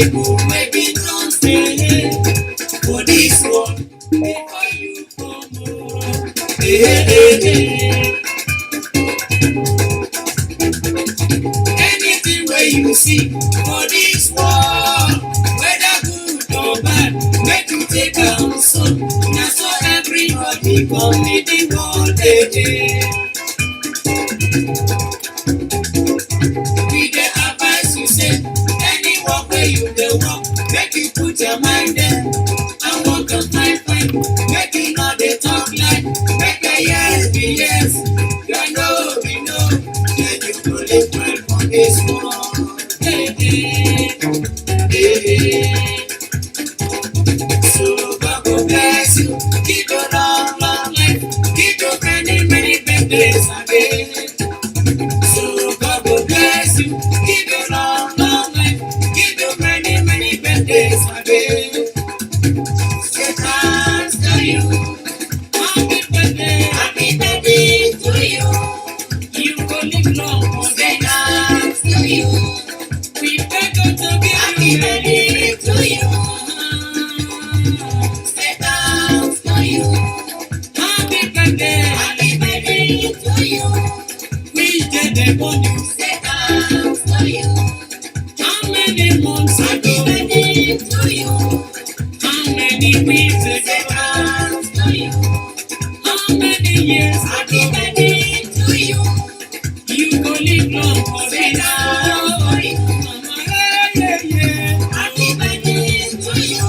people maybe don't stay for this one before you come home. Anything where you see for this world, whether good or bad, make you take am so. Now so everybody come with the world. We dey advise you say, any work where you dey work, make you put your mind there and work and find. Make you know they talk like, make a yes be yes, your no be no. Then you go live well for this world. So God go bless you, keep your long life, keep your many birthdays again. So God will bless you, give you long life, give you many birthdays again. Say thanks to you, happy birthday to you. You go live long, say thanks to you. We beg God to give happy birthday to you. Say thanks to you, happy birthday to you. Which day they born you? Say thanks to you. How many months ago? Happy birthday to you. How many weeks ago? Say thanks to you. How many years ago? Happy birthday to you. You go live long for say thanks to you. Happy birthday to you.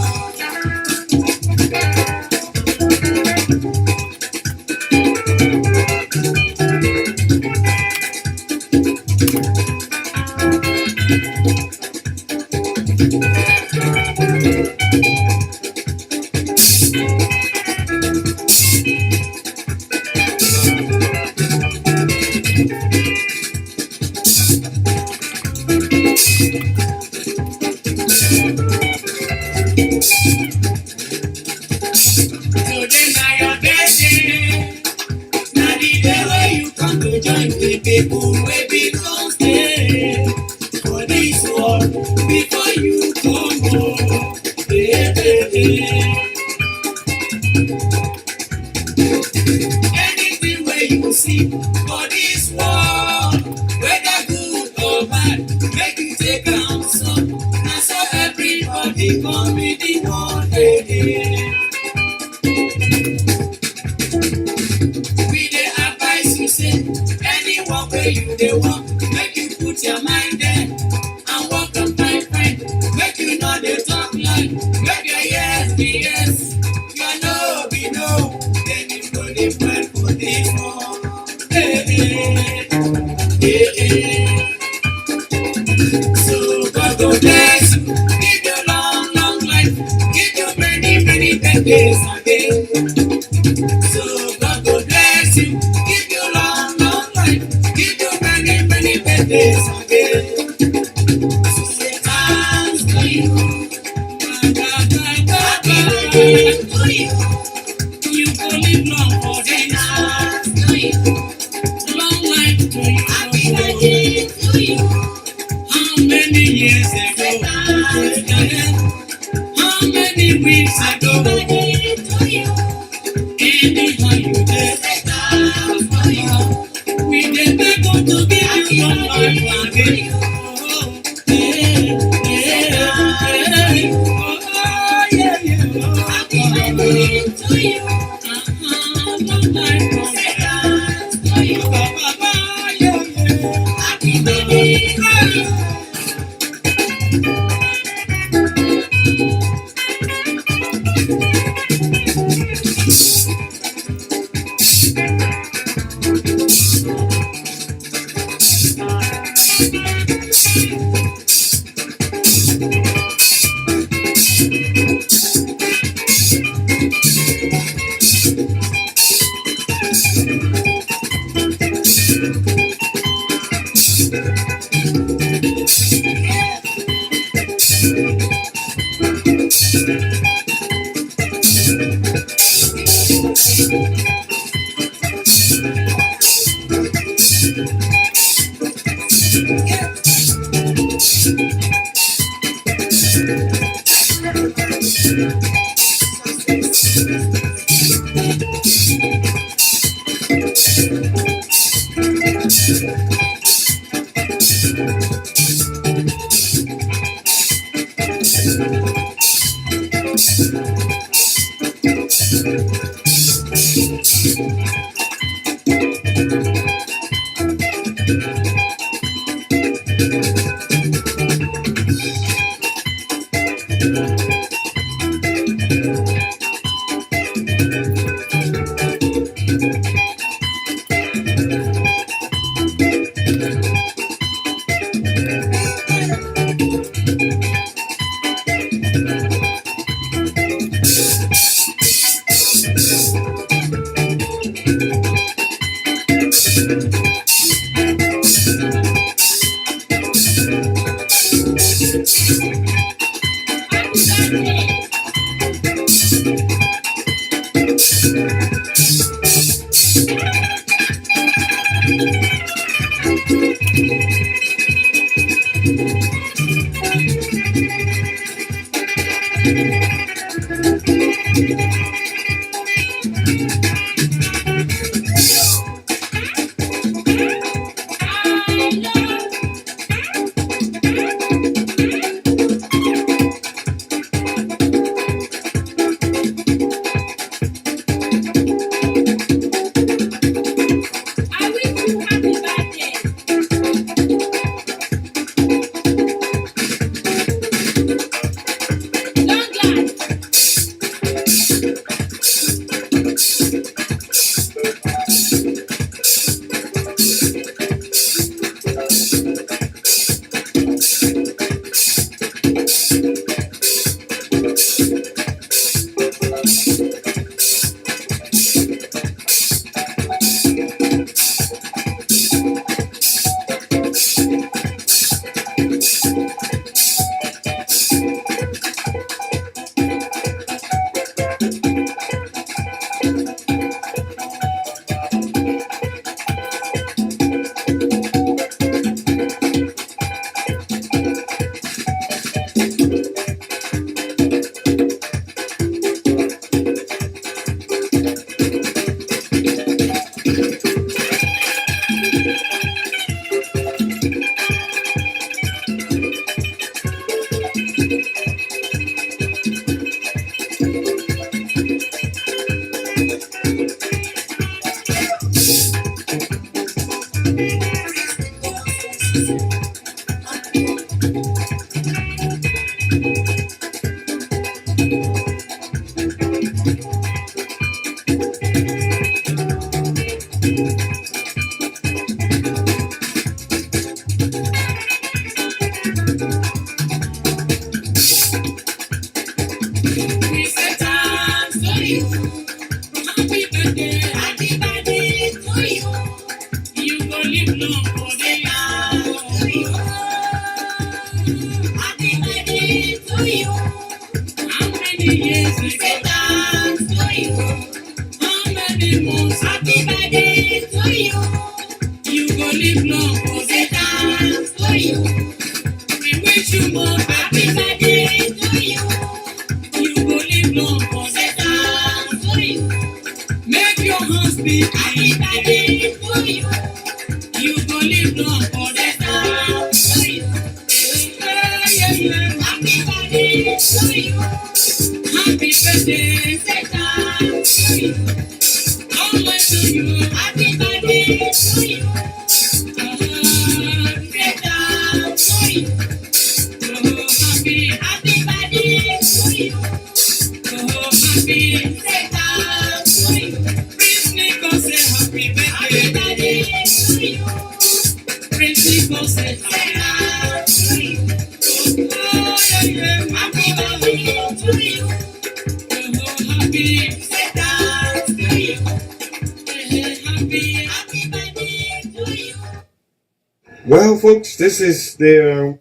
Today na your birthday. Na the day wey you come to join the people wey be don stay for this world before you come home. Anything wey you see for this world, whether good or bad, make you take am so. Na so everybody come with the world. We dey advise you say, any work where you dey work, make you put your mind there and work and find. Make you know they talk like, make your yes be yes, your no be no. Then you go live well for this world. So God go bless you, give you long life, give you many birthdays again. So God go bless you, give you long life, give you many birthdays again. So say thanks to you, happy birthday to you. You go live long for this world. To you, long life to you, happy birthday to you. How many years ago? How many weeks ago? To you. Anyhow you did, for you. We did not go to give you long life again. Happy birthday to you. Long life to you. Happy birthday to you. Well, folks, this is the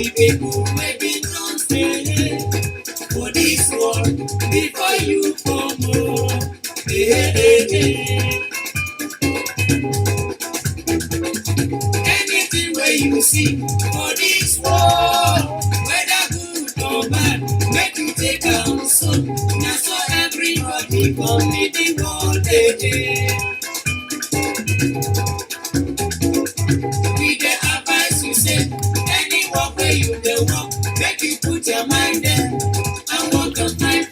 the people maybe don't stay for this world before you come home. Anything where you see for this world, whether good or bad, make you take am so. Now so everybody come in the world. We dey advise you say, any work where you dey work, make you put your mind there and work on fine.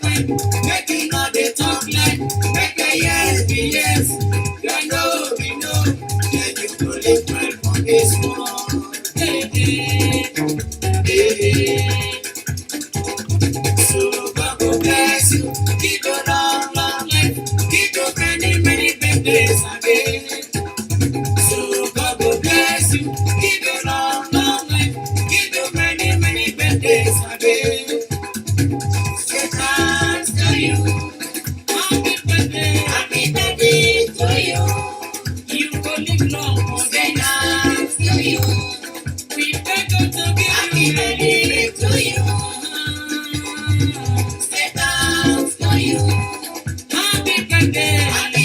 Make you know dey talk like, make your yes be yes, your no be no. Then you go live right for this world. So God go bless you, give you long life, give you many birthdays again. So God will bless you, give you long life, give you many birthdays again. Say thanks to you, happy birthday to you. You go live long, say thanks to you. We beg God to give happy birthday to you. Say thanks to you, happy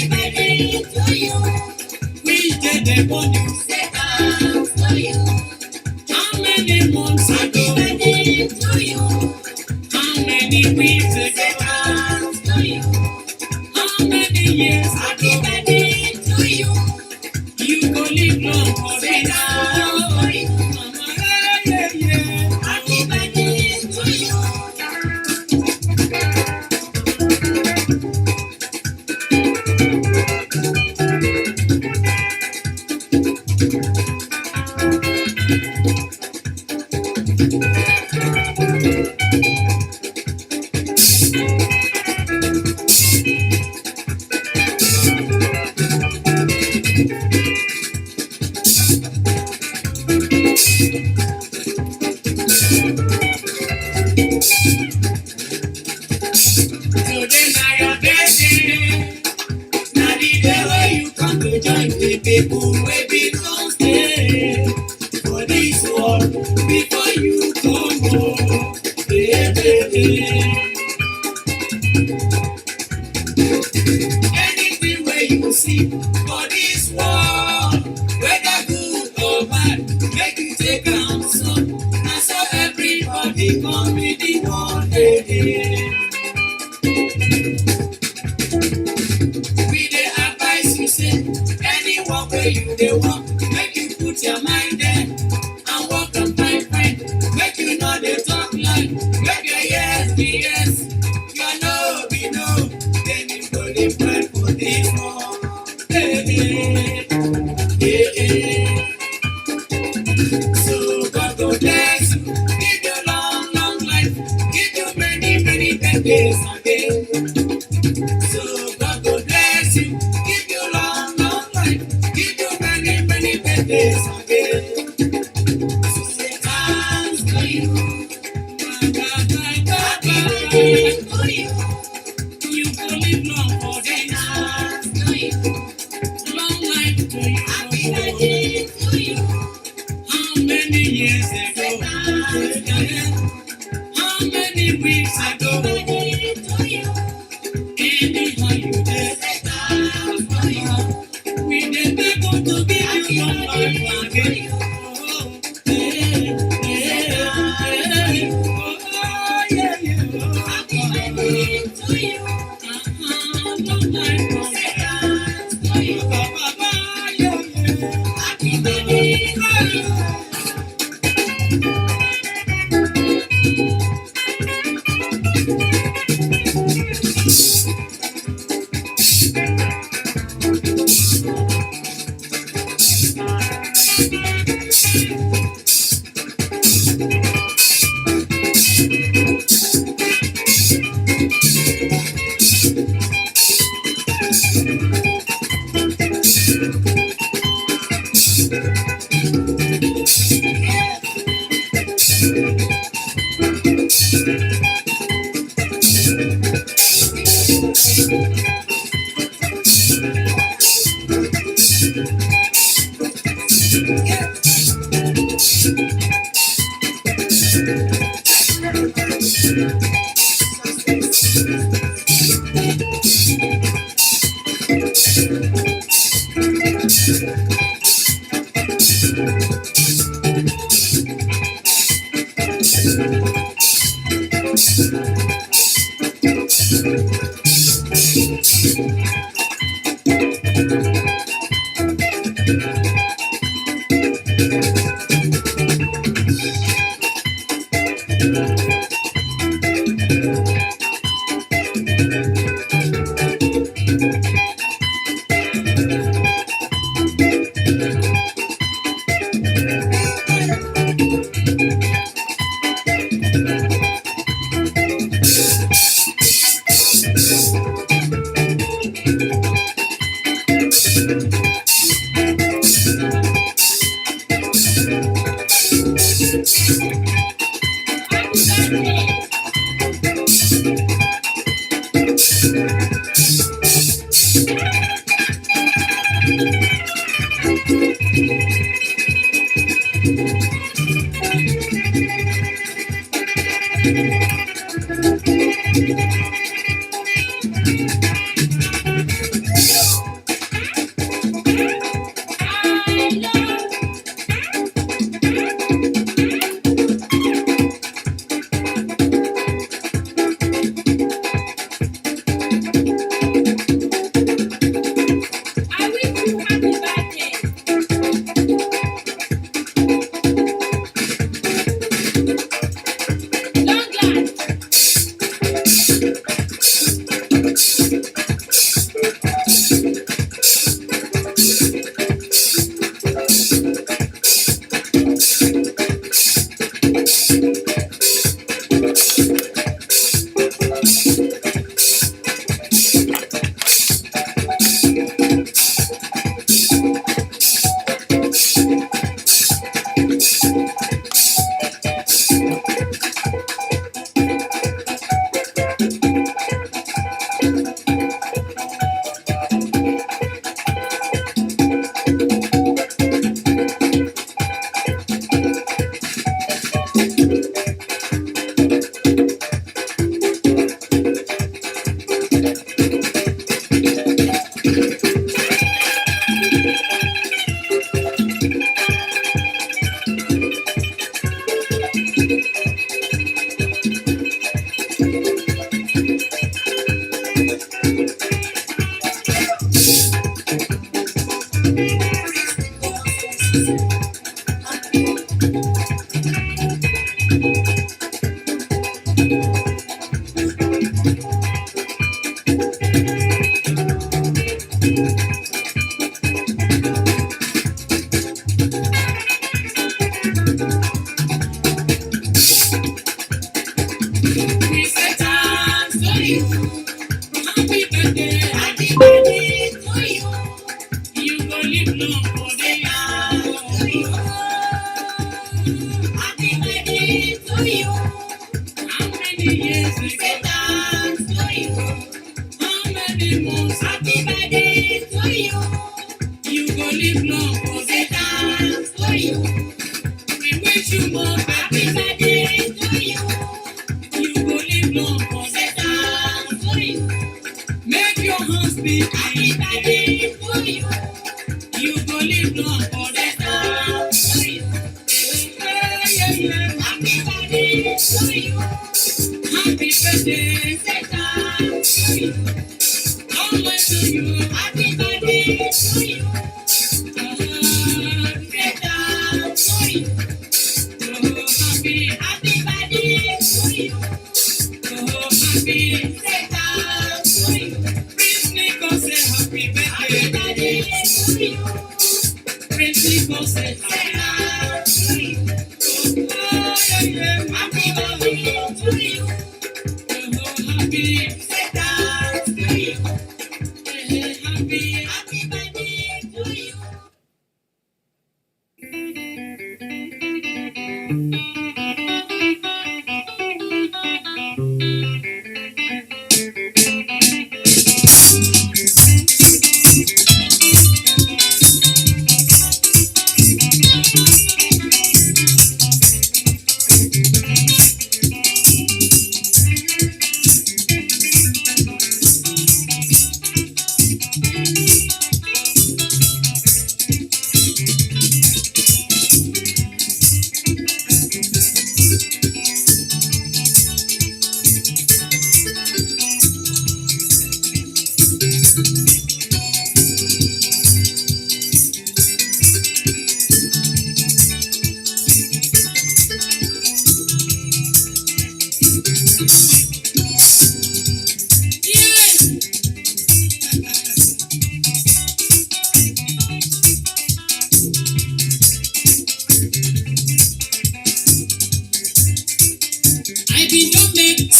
birthday to you. Which day they born you? Say thanks to you. How many months ago? Happy birthday to you. How many weeks ago? Say thanks to you. How many years ago? Happy birthday to you. You go live long for say thanks to you. Happy birthday to you. Today na your birthday. Na the day wey you come to join the people wey be don stay for this world before you come home. Anything wey you see for this world, whether good or bad, make you take am so. Na so everybody come in the world. We dey advise you say, any work where you dey work, make you put your mind there and work on fine. Make you know dey talk like, make your yes be yes, your no be no. Then you go live right for this world. So God go bless you, give you long life, give you many birthdays again. So God go bless you, give you long life, give you many birthdays again. So say thanks to you, happy birthday to you. You go live long for say thanks to you, long life to you, happy birthday to you. How many years ago? How many weeks ago? Anyhow you did, we did able to give you long life again. Happy birthday to you. Long life to you. Happy birthday to you.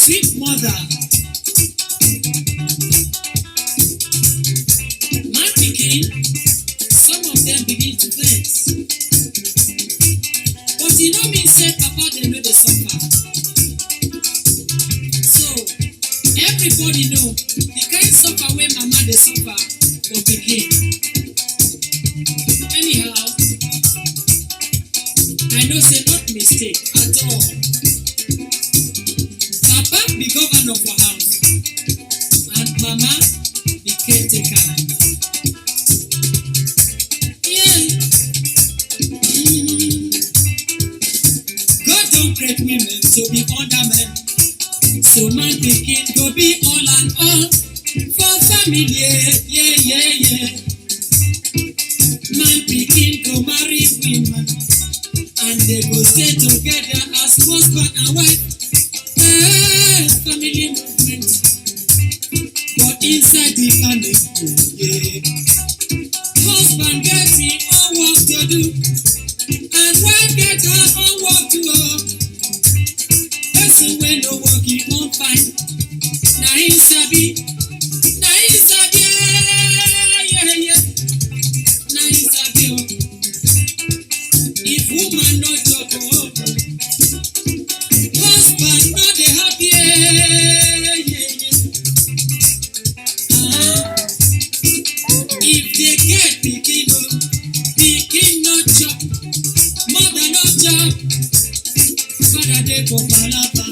sweet mother. Man pikin, some of them begin to vex. But e no mean say papa dem no dey suffer. So everybody know the kind suffer wey mama dey suffer for pikin. Anyhow, I know say not mistake at all. Papa be governor for house and mama be caretaker. Yeah. God don create women to be under men, so man pikin go be all and all for family. Yeah. Man pikin go marry women and they go stay together as husband and wife. Family movement, but inside the family, yeah. Husband get him own work to do, and wife get her own work to do. Person wey no work he won't find. Na him sabi, yeah. Na him sabi oh. If woman no job oh, husband no dey happy. If they get pikin oh, pikin no chop, mother no chop, father dey for palava.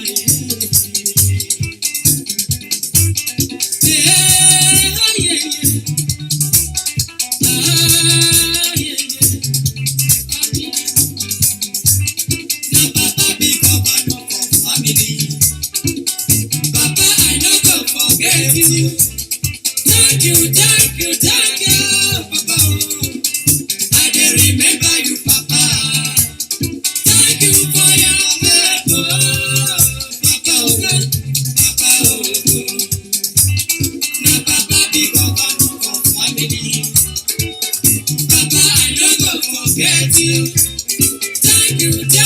Thank you, Papa. I dey remember you, Papa. Thank you for your help, Papa. Papa. Na Papa be governor of family. Papa, I no go forget you. Thank you, Papa.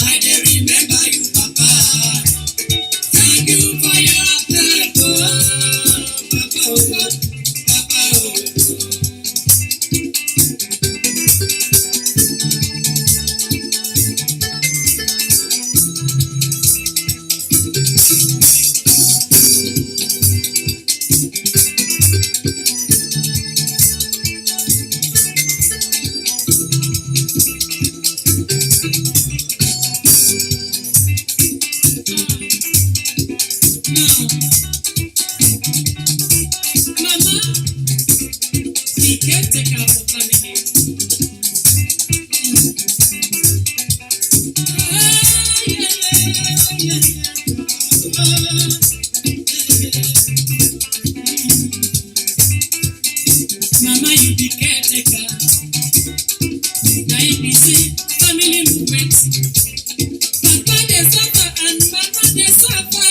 I dey remember you, Papa. Thank you for your help, Papa. Mama, you be caretaker. Now you be say family movement. Papa dey suffer and mama dey suffer.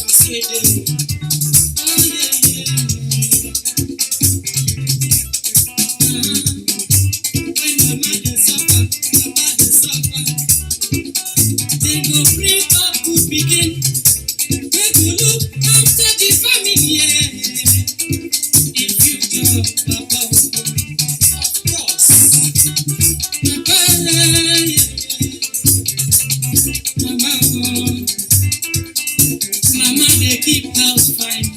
Just wait there. When mama dey suffer, papa dey suffer. They go bring up good pikin. We go look after the family. In future, Papa, of course. Papa, Mama, they keep house fine.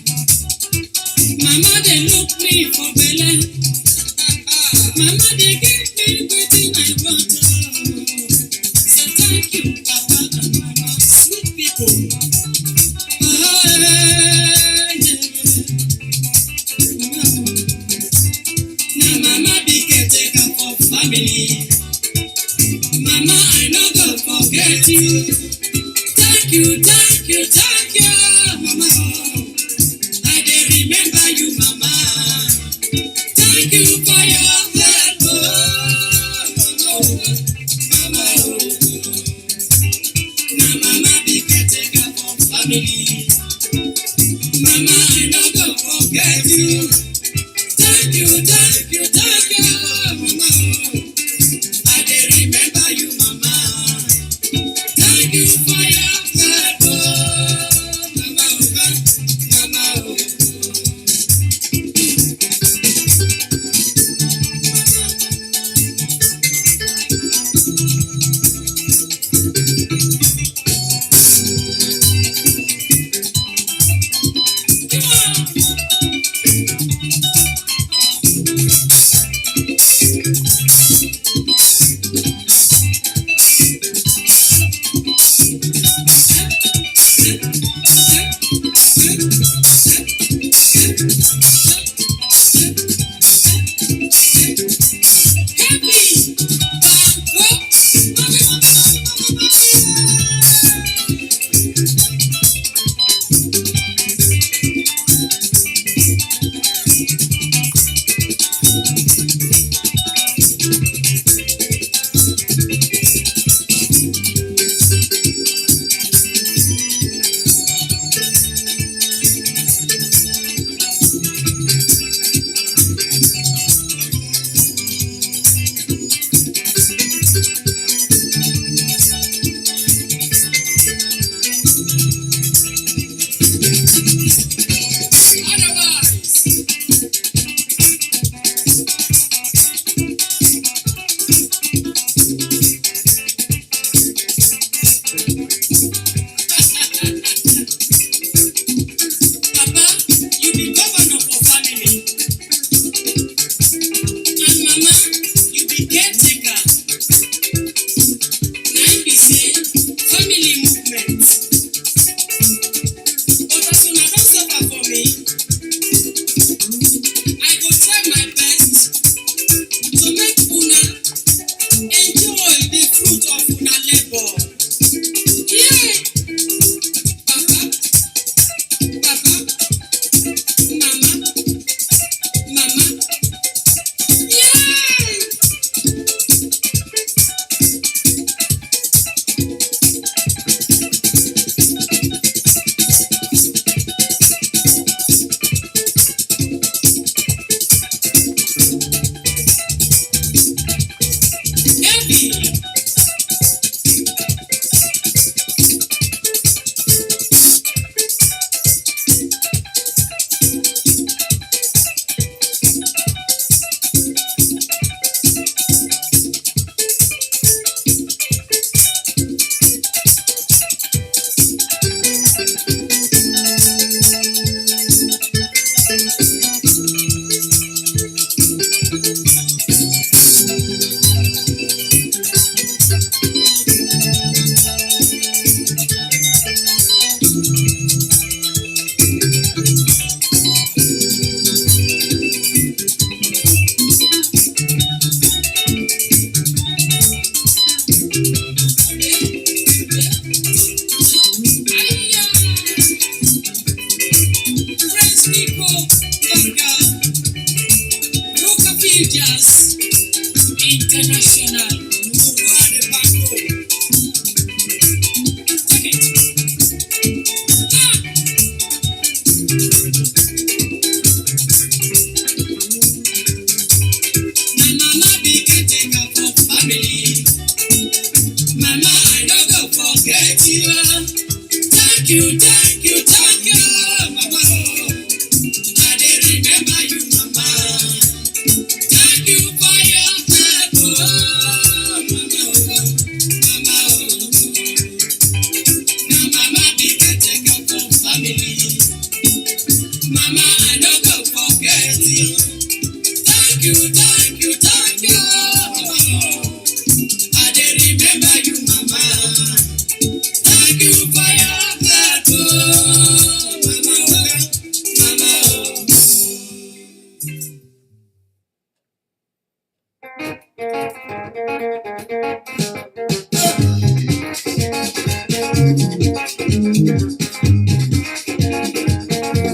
Mama, they look me for belle. Mama, they give me everything I want. So thank you, Papa and Mama, sweet people. Now Mama be caretaker for family. Mama, I no go forget you. Thank you, Mama. I dey remember you, Mama. Thank you for your help, Mama. Now Mama be caretaker for family. Mama, I no go forget you. Thank you, Mama. I dey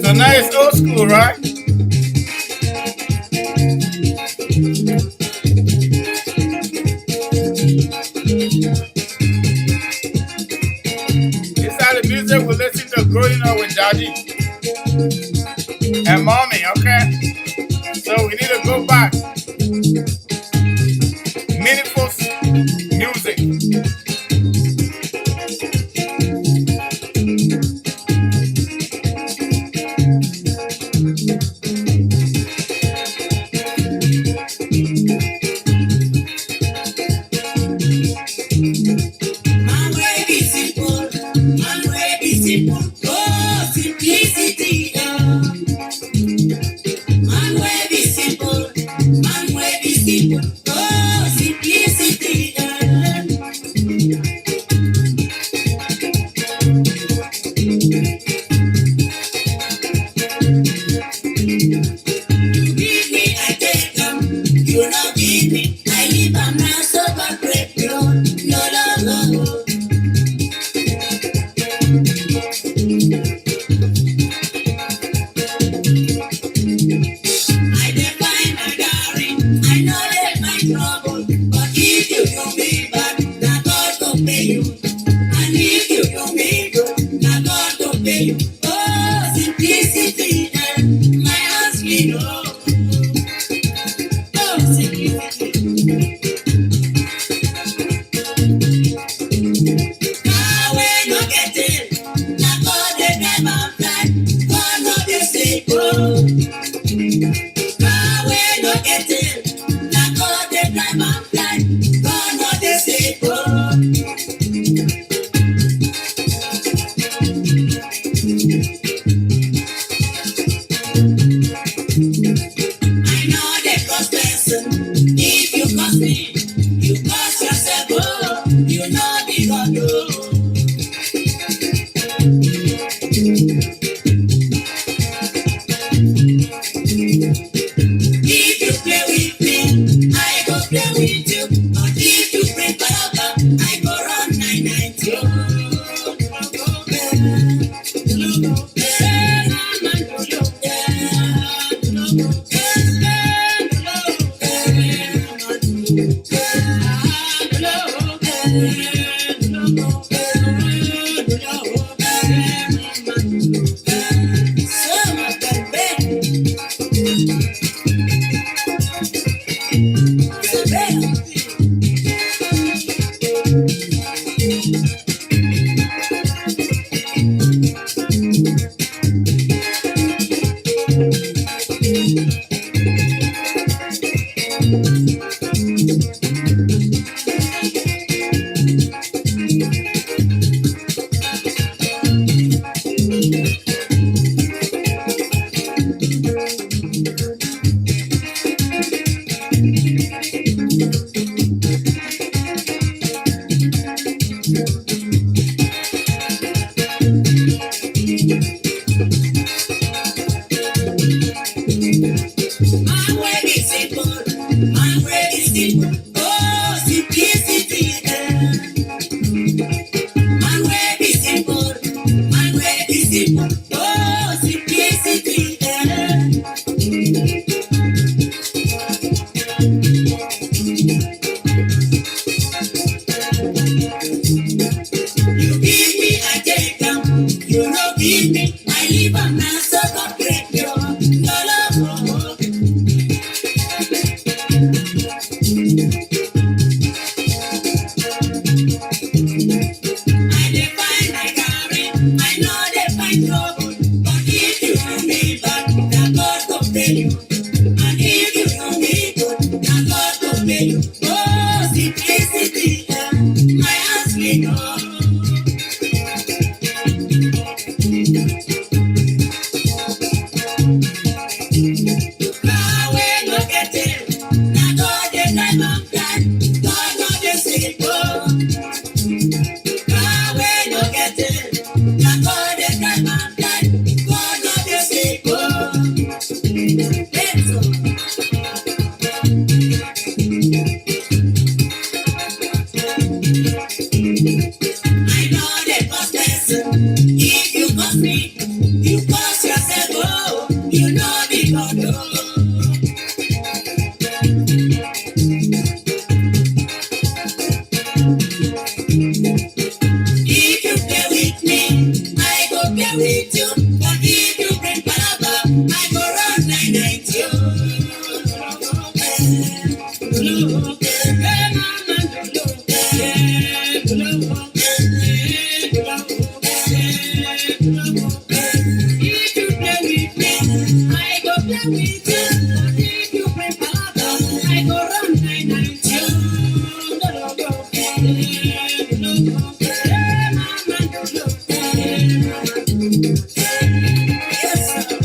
So now it's old school, right? This is how the music we listen to growing up with Daddy and Mommy, okay? So we need to go back. Meaningful music. Simplicity, man, way be simple. Man, Oh, see. Now we no get it. Now God they drive and fly. God no dey say go. Now we no get it. Now God they drive and fly. God no dey say go. I know they cost person. If you cost me, you cost yourself. Oh, you know the God. Oh. If you play with me, I go play with you. But if you play palava, I go run 990. My way is simple. My way is simple. Oh, simplicity. My way is simple. My way is simple. Oh, simplicity. You give me a take you no give me. I live on my soul, break your love. I dey find my carry, I know they find trouble. But if you do me bad, na God go pay you. And if you do me good, na God go pay you. Oh, simplicity, my hands clean up. Now we no get it, na God dey drive and fly. God no dey say go. Now we no get it, na God dey drive and fly. God no dey say go. Let's go. I know they cost person. If you cost me, you cost yourself. Oh, you know the God. Oh. If you play with me, I go play with you. But if you bring palava, I go run 990. If you play with me, I go play with you. But if you bring palava, I go run 990. Yes,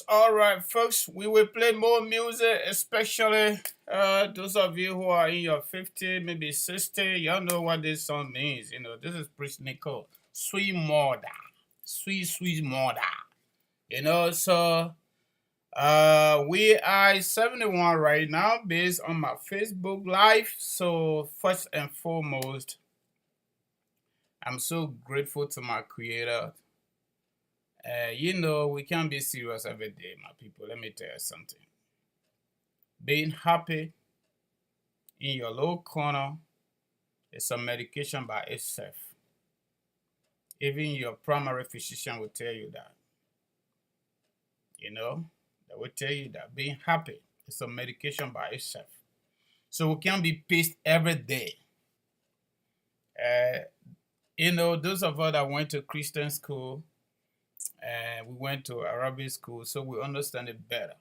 All right, folks. We will play more music, especially those of you who are in your 50, maybe 60. Y'all know what this song means. You know, this is Priest Nicole. Sweet mother. Sweet, sweet mother. You know, so we are 71 right now based on my Facebook Live. So first and foremost, I'm so grateful to my creator. You know, we can't be serious every day, my people. Let me tell you something. Being happy in your little corner is a medication by itself. Even your primary physician will tell you that. You know, they will tell you that being happy is a medication by itself. So we can't be pissed every day. You know, those of us that went to Christian school and we went to Arabic school, so we understand it better.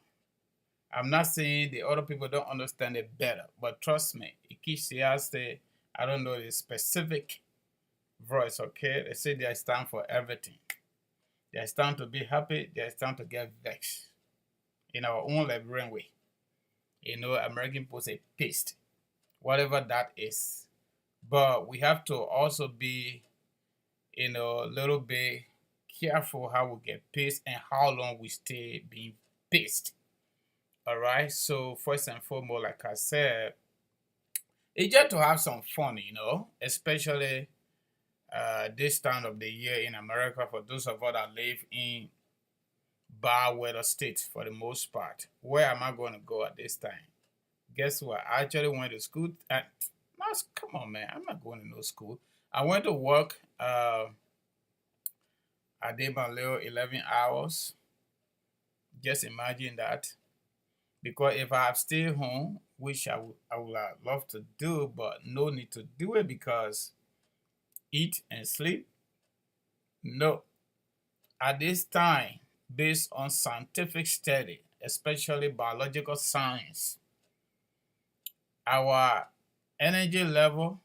I'm not saying the other people don't understand it better, but trust me, Ikisiaste, I don't know the specific voice, okay? They say there's time for everything. There's time to be happy, there's time to get vexed. In our own Liberian way. You know, American people say pissed, whatever that is. But we have to also be, you know, a little bit careful how we get pissed and how long we stay being pissed. All right. So first and foremost, like I said, it's just to have some fun, you know, especially this time of the year in America for those of us that live in bad weather state for the most part. Where am I going to go at this time? Guess what? I actually went to school. Come on, man. I'm not going to no school. I went to work. I did my little 11 hours. Just imagine that. Because if I have stayed home, which I would have loved to do, but no need to do it because eat and sleep. No. At this time, based on scientific study, especially biological science, our energy level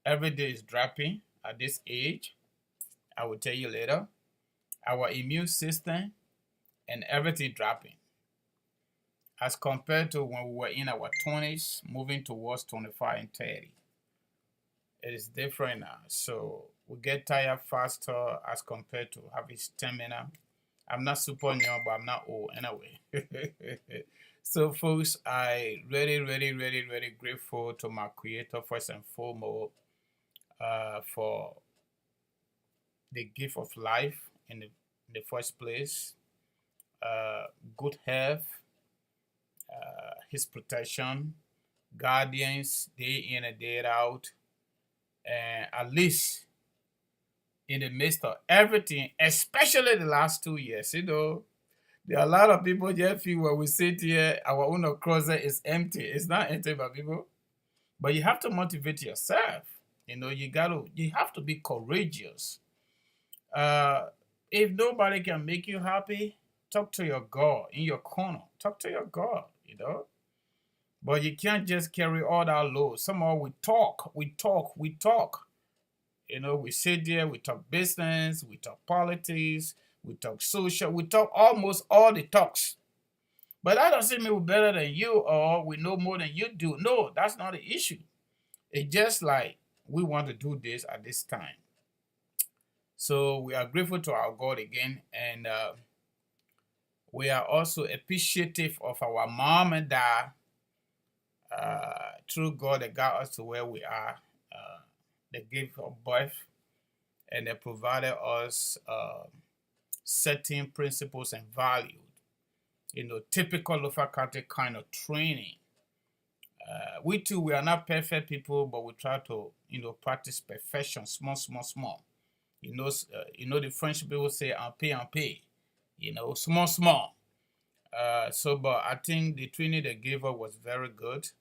every day is dropping at this age. I will tell you later. Our immune system and everything dropping as compared to when we were in our 20s, moving towards 25 and 30. It is different now. So we get tired faster as compared to having stamina. I'm not super young, but I'm not old anyway. So folks, I really grateful to my creator first and foremost for the gift of life in the first place, good health, his protection, guardians day in and day out, and at least in the midst of everything, especially the last 2 years, there are a lot of people just feel when we sit here, our own closet is empty. It's not empty, by people, but you have to motivate yourself. You have to be courageous. If nobody can make you happy, talk to your God in your corner. Talk to your God, But you can't just carry all that load. Somehow we talk. We sit there, we talk business, we talk politics, we talk social, we talk almost all the talks. But that doesn't mean we're better than you or we know more than you do. No, that's not the issue. It's just like we want to do this at this time. So we are grateful to our God again, and we are also appreciative of our mom and dad. Through God, they got us to where we are. They gave us birth, and they provided us certain principles and values. Typical Lofa Country kind of training. We are not perfect people, but we try to, practice perfection, small. The French people say en paix, small. But I think the training they gave us was very good,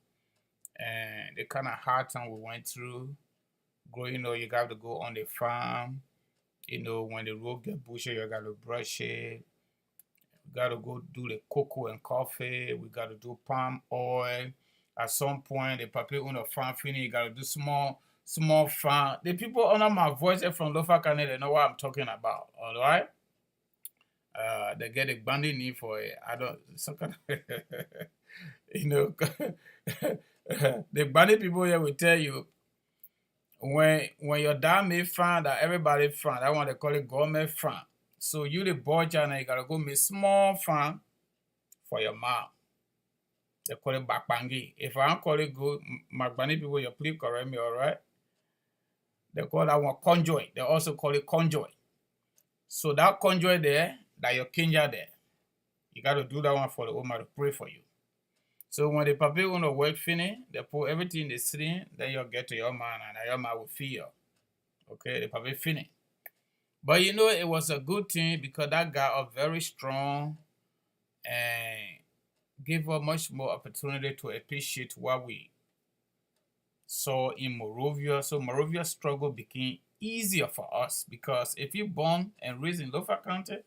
and the kind of hard time we went through. Growing up, you got to go on the farm. When the road get bushy, you got to brush it. We got to go do the cocoa and coffee. We got to do palm oil. At some point, the people on the farm finish, you got to do small farm. The people under my voice from Lofa County, they know what I'm talking about. All right. They get a bandit need for it. I don't, some kind of, the bandit people here will tell you, when your dad make farm, that everybody farm, that one they call it government farm. So you the boy channel, you gotta go make small farm for your mom. They call it bakpangi. If I don't call it good, my bandit people, you please correct me, all right? They call that one conjoy. They also call it conjoy. So that conjoy there, that your kinja there, you got to do that one for the woman to pray for you. So when the papi want to work finish, they put everything in the ceiling, then you get to your man and your man will feed you. Okay, the papi finish. But it was a good thing because that got us very strong and gave us much more opportunity to appreciate what we saw in Morovia. So Morovia's struggle became easier for us because if you're born and raised in Lofa County,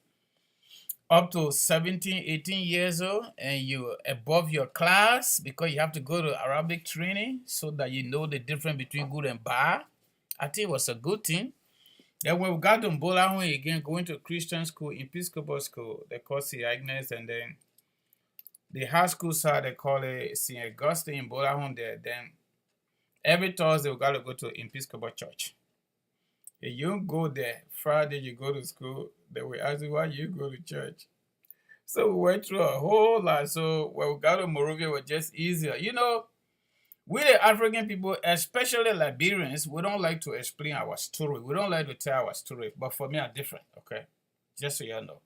up to 17, 18 years old, and you're above your class because you have to go to Arabic training so that you know the difference between good and bad. I think it was a good thing. Then when we got to Mbolahun again, going to Christian school, Episcopal school, they call St. Agnes, and then the high school side, they call it St. Augustine in Mbolahun there. Then every Thursday, we got to go to Episcopal church. If you don't go there, Friday you go to school, they will ask you why you go to church. So we went through a whole lot. So when we got to Morovia, it was just easier. We the African people, especially Liberians, we don't like to explain our story. We don't like to tell our story. But for me, I'm different, okay? Just so you know.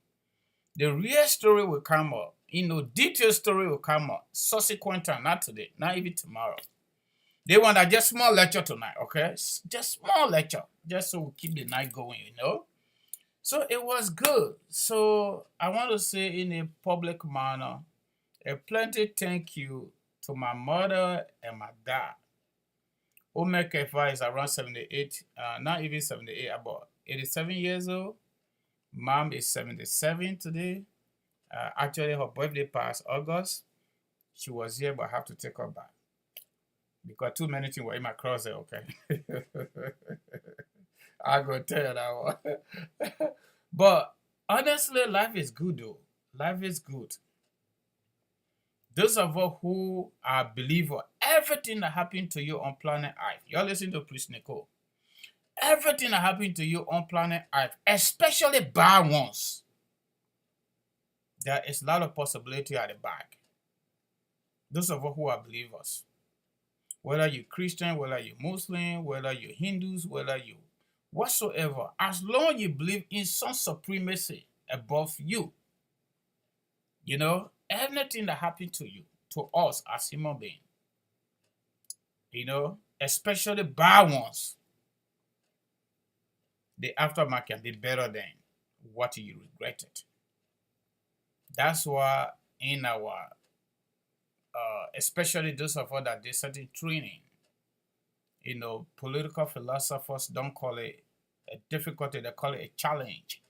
The real story will come up. Detailed story will come up. Subsequent time, not today, not even tomorrow. They want a just small lecture tonight, okay? Just small lecture, just so we keep the night going. So it was good. So I want to say in a public manner, a plenty thank you to my mother and my dad. Omekefa is around 78, not even 78, about 87 years old. Mom is 77 today. Actually, her birthday passed August. She was here, but I have to take her back because too many things were in my closet, okay? I go tell you that one. But honestly, life is good though. Life is good. Those of us who are believers, everything that happened to you on planet Earth, you're listening to Priest Nicole. Everything that happened to you on planet Earth, especially bad ones, there is a lot of possibility at the back. Those of us who are believers, whether you're Christian, whether you're Muslim, whether you're Hindus, whether you whatsoever, as long as you believe in some supremacy above you, anything that happened to you, to us as human beings, especially bad ones, the aftermath can be better than what you regretted. That's why in our, especially those of us that did certain training, political philosophers don't call it a difficulty, they call it a challenge.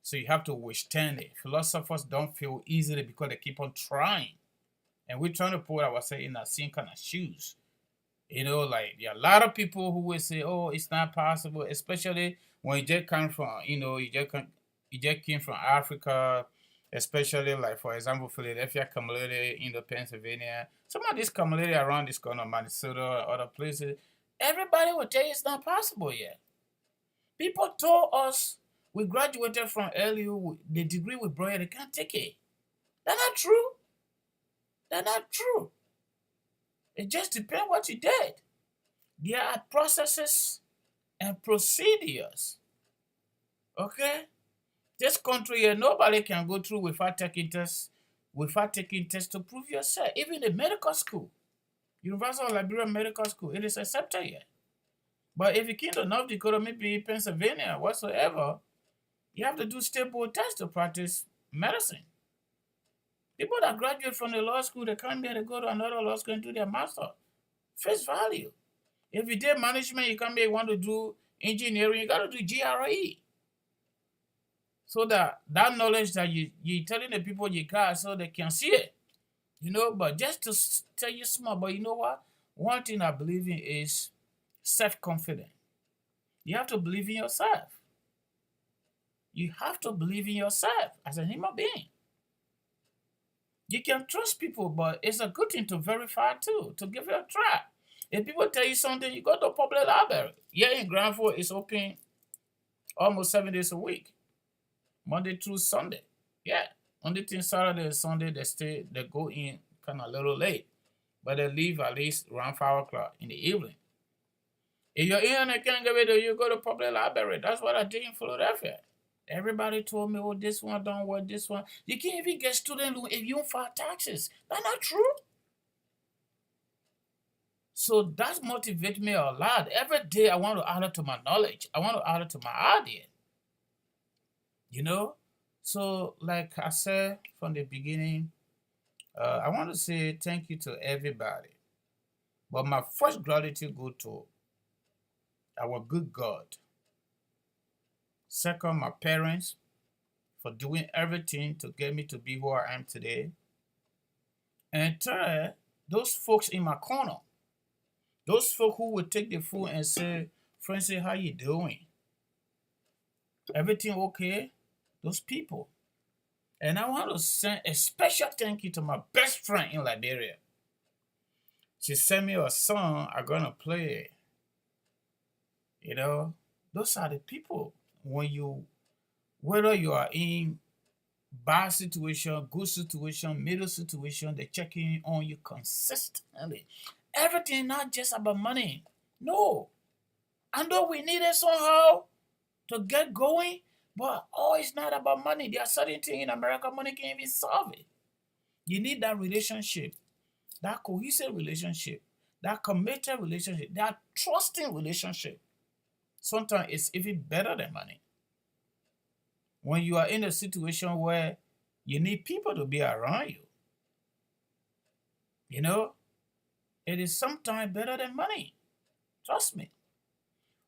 So you have to withstand it. Philosophers don't feel easily because they keep on trying. And we're trying to put ourselves in the same kind of shoes. Like there are a lot of people who will say, oh, it's not possible, especially when you just come from, you just came from Africa, especially like, for example, Philadelphia community, Pennsylvania. Some of these community around this corner, Minnesota, other places, everybody will tell you it's not possible yet. People told us we graduated from LU, the degree we brought here, they can't take it. That's not true. That's not true. It just depends what you did. There are processes and procedures. Okay? This country here, nobody can go through without taking tests to prove yourself. Even the medical school, University of Liberia Medical School, it is accepted here. But if you came to North Dakota, maybe Pennsylvania, whatsoever, you have to do state board tests to practice medicine. People that graduate from the law school, they come here to go to another law school and do their master. Face value. If you did management, you come here, you want to do engineering, you got to do GRE. So that knowledge that you're telling the people you got so they can see it. But just to tell you small, but you know what? One thing I believe in is self-confidence. You have to believe in yourself. You have to believe in yourself as a human being. You can trust people, but it's a good thing to verify too, to give it a try. If people tell you something, you go to public library. Here in Granville, it's open almost 7 days a week, Monday through Sunday. Yeah, only thing Saturday and Sunday they go in kind of a little late, but they leave at least around 5 o'clock in the evening. If you're in and can't get rid of you go to public library. That's what I did in Philadelphia. Everybody told me, oh, this one don't work, this one. You can't even get student loan if you don't file taxes. That's not true. So that motivates me a lot. Every day I want to add to my knowledge. I want to add to my idea. So like I said from the beginning, I want to say thank you to everybody. But my first gratitude goes to our good God. Second, my parents for doing everything to get me to be who I am today. And third, those folks in my corner. Those folks who would take the phone and say, Francis, how you doing? Everything okay? Those people. And I want to send a special thank you to my best friend in Liberia. She sent me a song I'm going to play. Those are the people. Whether you are in bad situation, good situation, middle situation, they're checking on you consistently. Everything not just about money. No. I know we need it somehow to get going, But it's not about money. There are certain things in America money can't even solve it. You need that relationship, that cohesive relationship, that committed relationship, that trusting relationship. Sometimes it's even better than money. When you are in a situation where you need people to be around you, it is sometimes better than money. Trust me.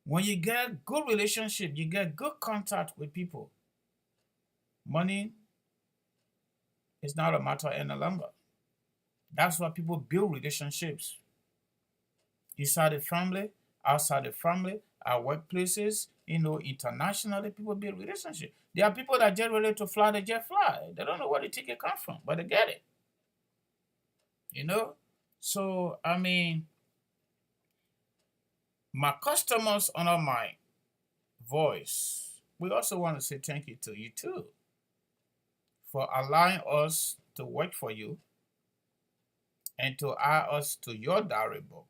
When you get good relationship, you get good contact with people, money is not a matter any longer. That's why people build relationships inside the family, outside the family, at workplaces, internationally, people build relationships. There are people that just ready to fly, they just fly. They don't know where the ticket comes from, but they get it. So I mean, my customers honor my voice. We also want to say thank you to you too for allowing us to work for you and to add us to your diary book.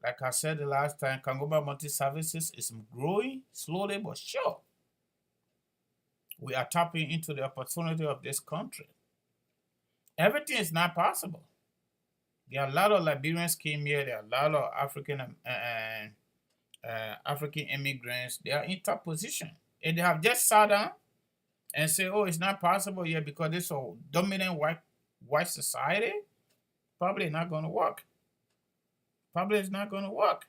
Like I said the last time, Kangoma Multi Services is growing slowly but sure. We are tapping into the opportunity of this country. Everything is not possible. There are a lot of Liberians came here. There are a lot of African immigrants. They are in top position. And they have just sat down and say, "Oh, it's not possible here because this is a dominant white society." Probably not going to work. Probably it's not going to work.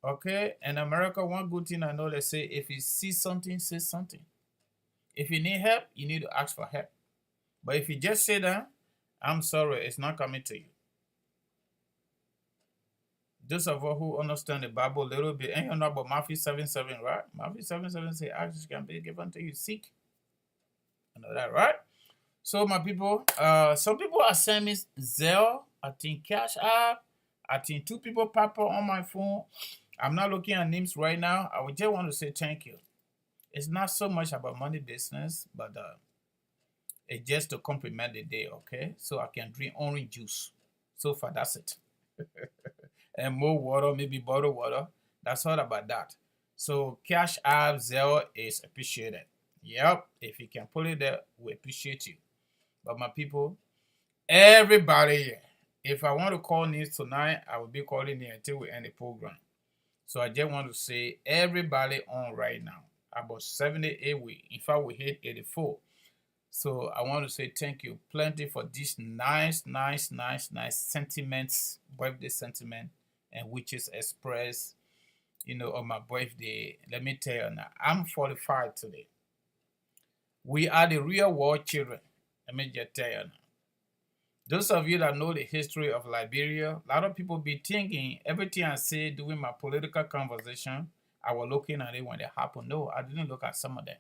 Okay? In America, one good thing I know, they say, if you see something, say something. If you need help, you need to ask for help. But if you just say that, I'm sorry, it's not coming to you. Those of us who understand the Bible a little bit, and you know about Matthew 7:7, right? Matthew 7:7 say, ask can be given to you, seek. You know that, right? So my people, some people are sending me Zelle, I think Cash App, I think 2 people pop up on my phone. I'm not looking at names right now. I would just want to say thank you. It's not so much about money business, but it's just to compliment the day, okay? So I can drink orange juice. So far, that's it. And more water, maybe bottled water. That's all about that. So Cash App, Zelle is appreciated. Yep, if you can put it there, we appreciate you. But my people, everybody here, if I want to call names tonight, I will be calling you until we end the program. So I just want to say everybody on right now, about 78 weeks. In fact, we hit 84. So I want to say thank you plenty for this nice sentiments, birthday sentiment, and which is expressed, on my birthday. Let me tell you now, I'm 45 today. We are the real world children. Let me just tell you now. Those of you that know the history of Liberia, a lot of people be thinking everything I say during my political conversation, I was looking at it when it happened. No, I didn't look at some of them.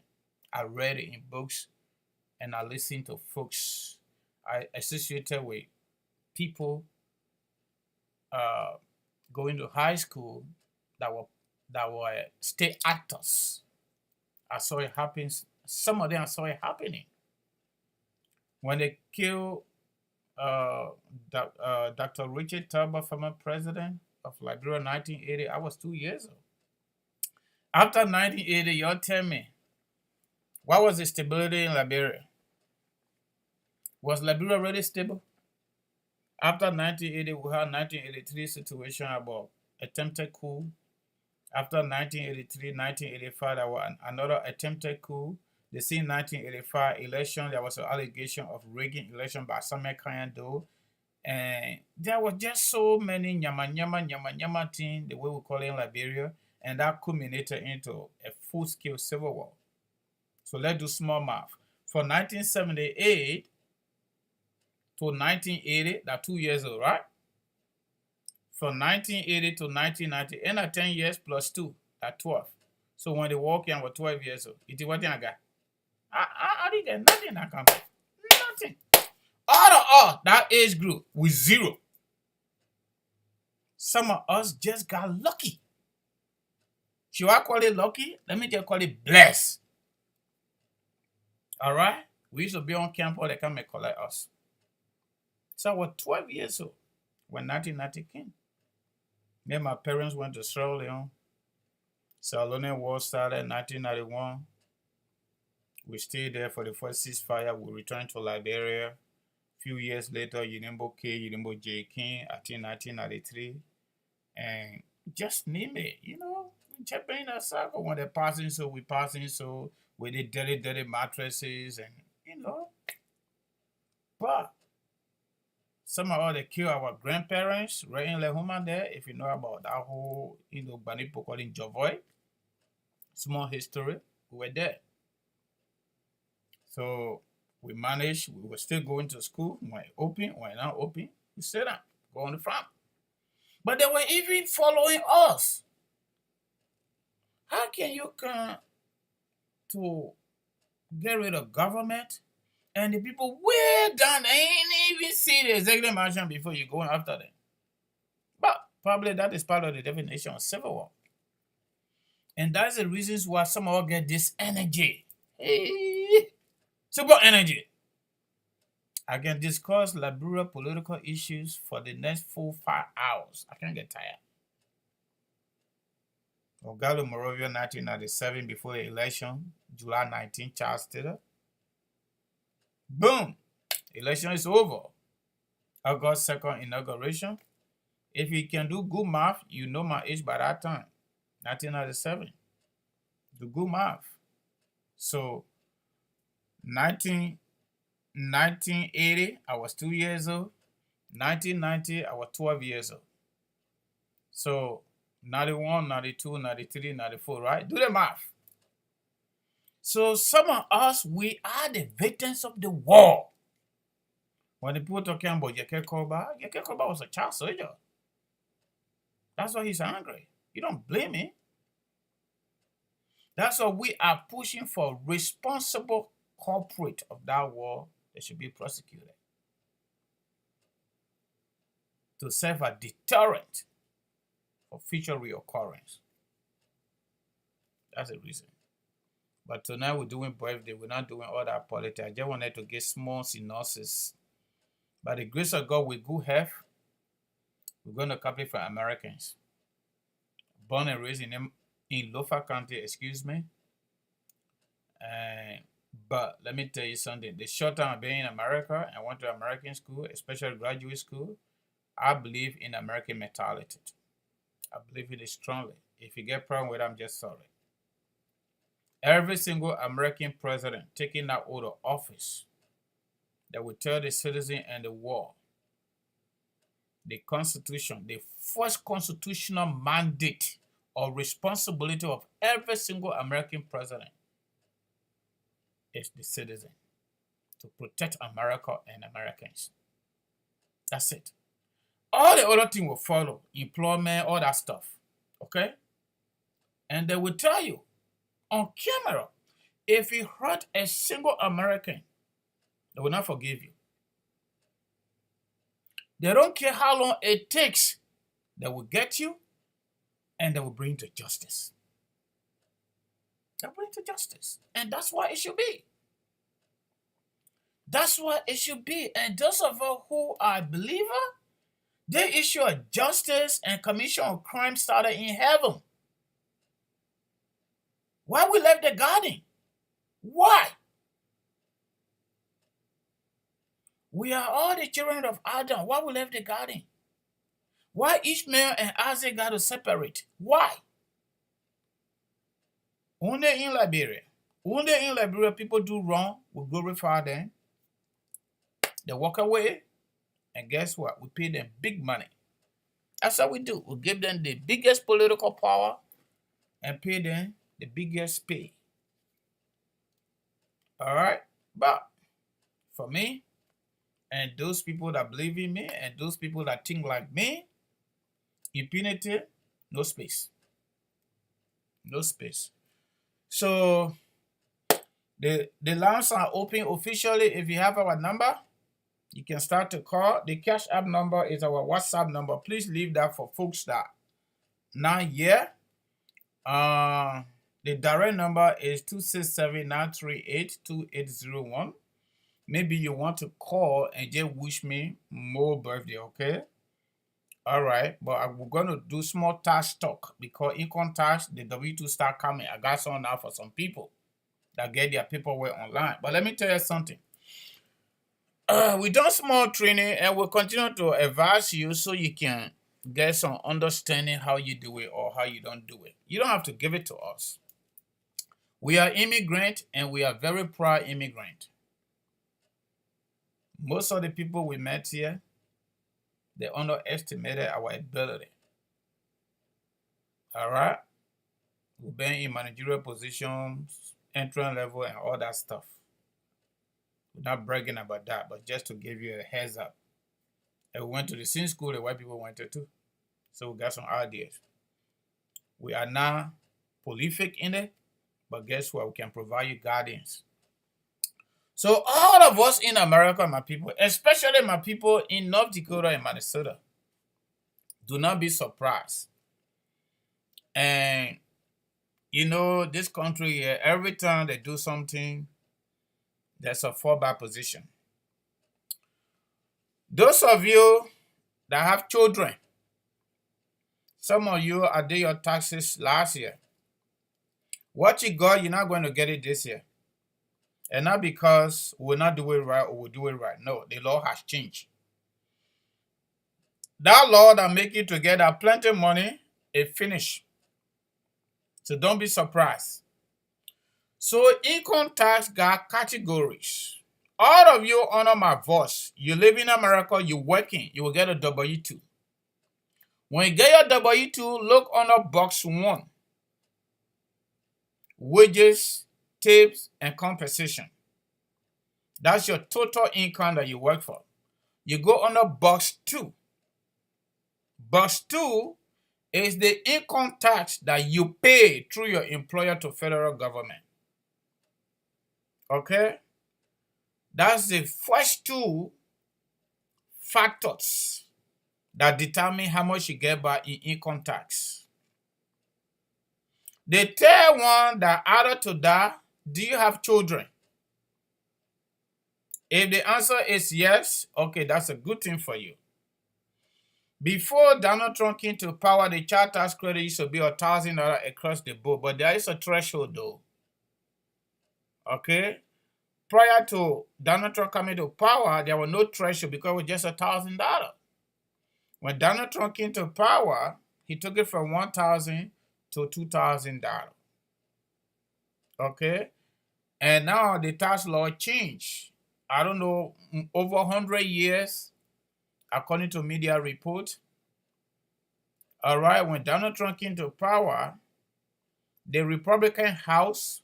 I read it in books and I listened to folks I associated with people going to high school that were state actors. I saw it happen. Some of them I saw it happening. When they killed Dr. Richard Turber, former president of Liberia, 1980, I was 2 years old. After 1980, y'all tell me, what was the stability in Liberia? Was Liberia really stable? After 1980, we had 1983 situation about attempted coup. After 1983, 1985, there was another attempted coup. The same 1985 election, there was an allegation of rigging election by Samuel Kanyando. And there was just so many nyama things, the way we call it in Liberia, and that culminated into a full-scale civil war. So let's do small math. From 1978 to 1980, that's 2 years old, right? From 1980 to 1990, and at 10 years plus 2, that's 12. So when they walk in, I was 12 years old. It is what I got. I didn't get nothing I come back. Nothing. All that age group with 0. Some of us just got lucky. Should I call it lucky? Let me just call it blessed. All right? We used to be on campus, they come and collect us. So I was 12 years old when 1990 came. Then my parents went to Sierra Leone. Salonian War started in 1991. We stayed there for the first ceasefire. We returned to Liberia. A few years later, Unimbo K, Unimbo J King, I think 1993. And just name it, Japan in a circle. When they're passing, so we passing, so with the dirty mattresses and, But somehow they kill our grandparents right in the home there. If you know about that whole, Banipo calling Jovoy, small history, we were there. So we managed, we were still going to school, when not open, we stayed up, go on the farm. But they were even following us. How can you come to get rid of government and the people way down, they ain't even see the executive mansion before you go after them? But probably that is part of the definition of civil war. And that's the reasons why some of us get this energy. Hey, super energy. I can discuss Liberia political issues for the next 4-5 hours. I can't get tired. Ogalo Morovia 1997 before the election, July 19, Charles Taylor. Boom! Election is over. August 2nd inauguration. If you can do good math, you know my age by that time. 1997. Do good math. So 1980, I was 2 years old. 1990, I was 12 years old. So 91, 92, 93, 94, right? Do the math. So some of us, we are the victims of the war. When the people talking about Yeke Koba was a child soldier. That's why he's angry. You don't blame me. That's why we are pushing for responsible culprit of that war that should be prosecuted to serve a deterrent for future reoccurrence. That's the reason. But tonight we're doing birthday. We're not doing all that politics. I just wanted to get small synopsis. By the grace of God, with good health, we're going to copy for Americans. Born and raised in Lofa County, excuse me. But let me tell you something. The short time I've been in America, I went to American school, especially graduate school. I believe in American mentality. I believe in it strongly. If you get a problem with it, I'm just sorry. Every single American president taking that oath of office that will tell the citizen and the world the Constitution, the first constitutional mandate or responsibility of every single American president is the citizen, to protect America and Americans. That's it. All the other things will follow, employment, all that stuff, okay? And they will tell you on camera, if you hurt a single American, they will not forgive you. They don't care how long it takes. They will get you and they will bring you to justice. They'll bring you to justice. And that's why it should be. That's what it should be. And those of us who are believers, they issue a justice and commission of crime started in heaven. Why we left the garden? Why? We are all the children of Adam. Why we left the garden? Why Ishmael and Isaac got to separate? Why? Only in Liberia. Only in Liberia people do wrong. We glorify them. They walk away. And guess what? We pay them big money. That's what we do. We give them the biggest political power and pay them the biggest pay. All right? But for me, and those people that believe in me, and those people that think like me, impunity, no space. No space. So, the lines are open officially. If you have our number, you can start to call. The Cash App number is our WhatsApp number. Please leave that for folks that not here. The direct number is 267-938-2801. Maybe you want to call and just wish me more birthday, okay? All right, but we're going to do small tax talk because income tax, the W2 start coming. I got some now for some people that get their paperwork online. But let me tell you something. We done small training and we'll continue to advise you so you can get some understanding how you do it or how you don't do it. You don't have to give it to us. We are immigrant and we are very proud immigrant. Most of the people we met here, they underestimated our ability. All right? We've been in managerial positions, entry level, and all that stuff. We're not bragging about that, but just to give you a heads up. And we went to the same school the white people went to too. So we got some ideas. We are not prolific in it, but guess what? We can provide you guidance. So all of us in America, my people, especially my people in North Dakota and Minnesota, do not be surprised. And you know, this country here, every time they do something, there's a fallback position. Those of you that have children, some of you are did your taxes last year. What you got, you're not going to get it this year. And not because we'll not do it right or we'll do it right. No, the law has changed. That law that make you to get that plenty of money, it finished. So don't be surprised. So income tax got categories. All of you honor my voice. You live in America, you're working, you will get a W-2. When you get your W-2, look under box 1. Wages, tips, and compensation. That's your total income that you work for. You go under box 2. Box 2 is the income tax that you pay through your employer to federal government. Okay? That's the first 2 factors that determine how much you get back in income tax. The third one that added to that, do you have children? If the answer is yes, okay, that's a good thing for you. Before Donald Trump came to power, the child tax credit used to be $1,000 across the board, but there is a threshold though. Okay? Prior to Donald Trump coming to power, there was no threshold because it was just $1,000. When Donald Trump came to power, he took it from $1,000 to $2,000. Okay? And now the tax law changed. I don't know, over 100 years, according to media report. All right, when Donald Trump came to power, the Republican House,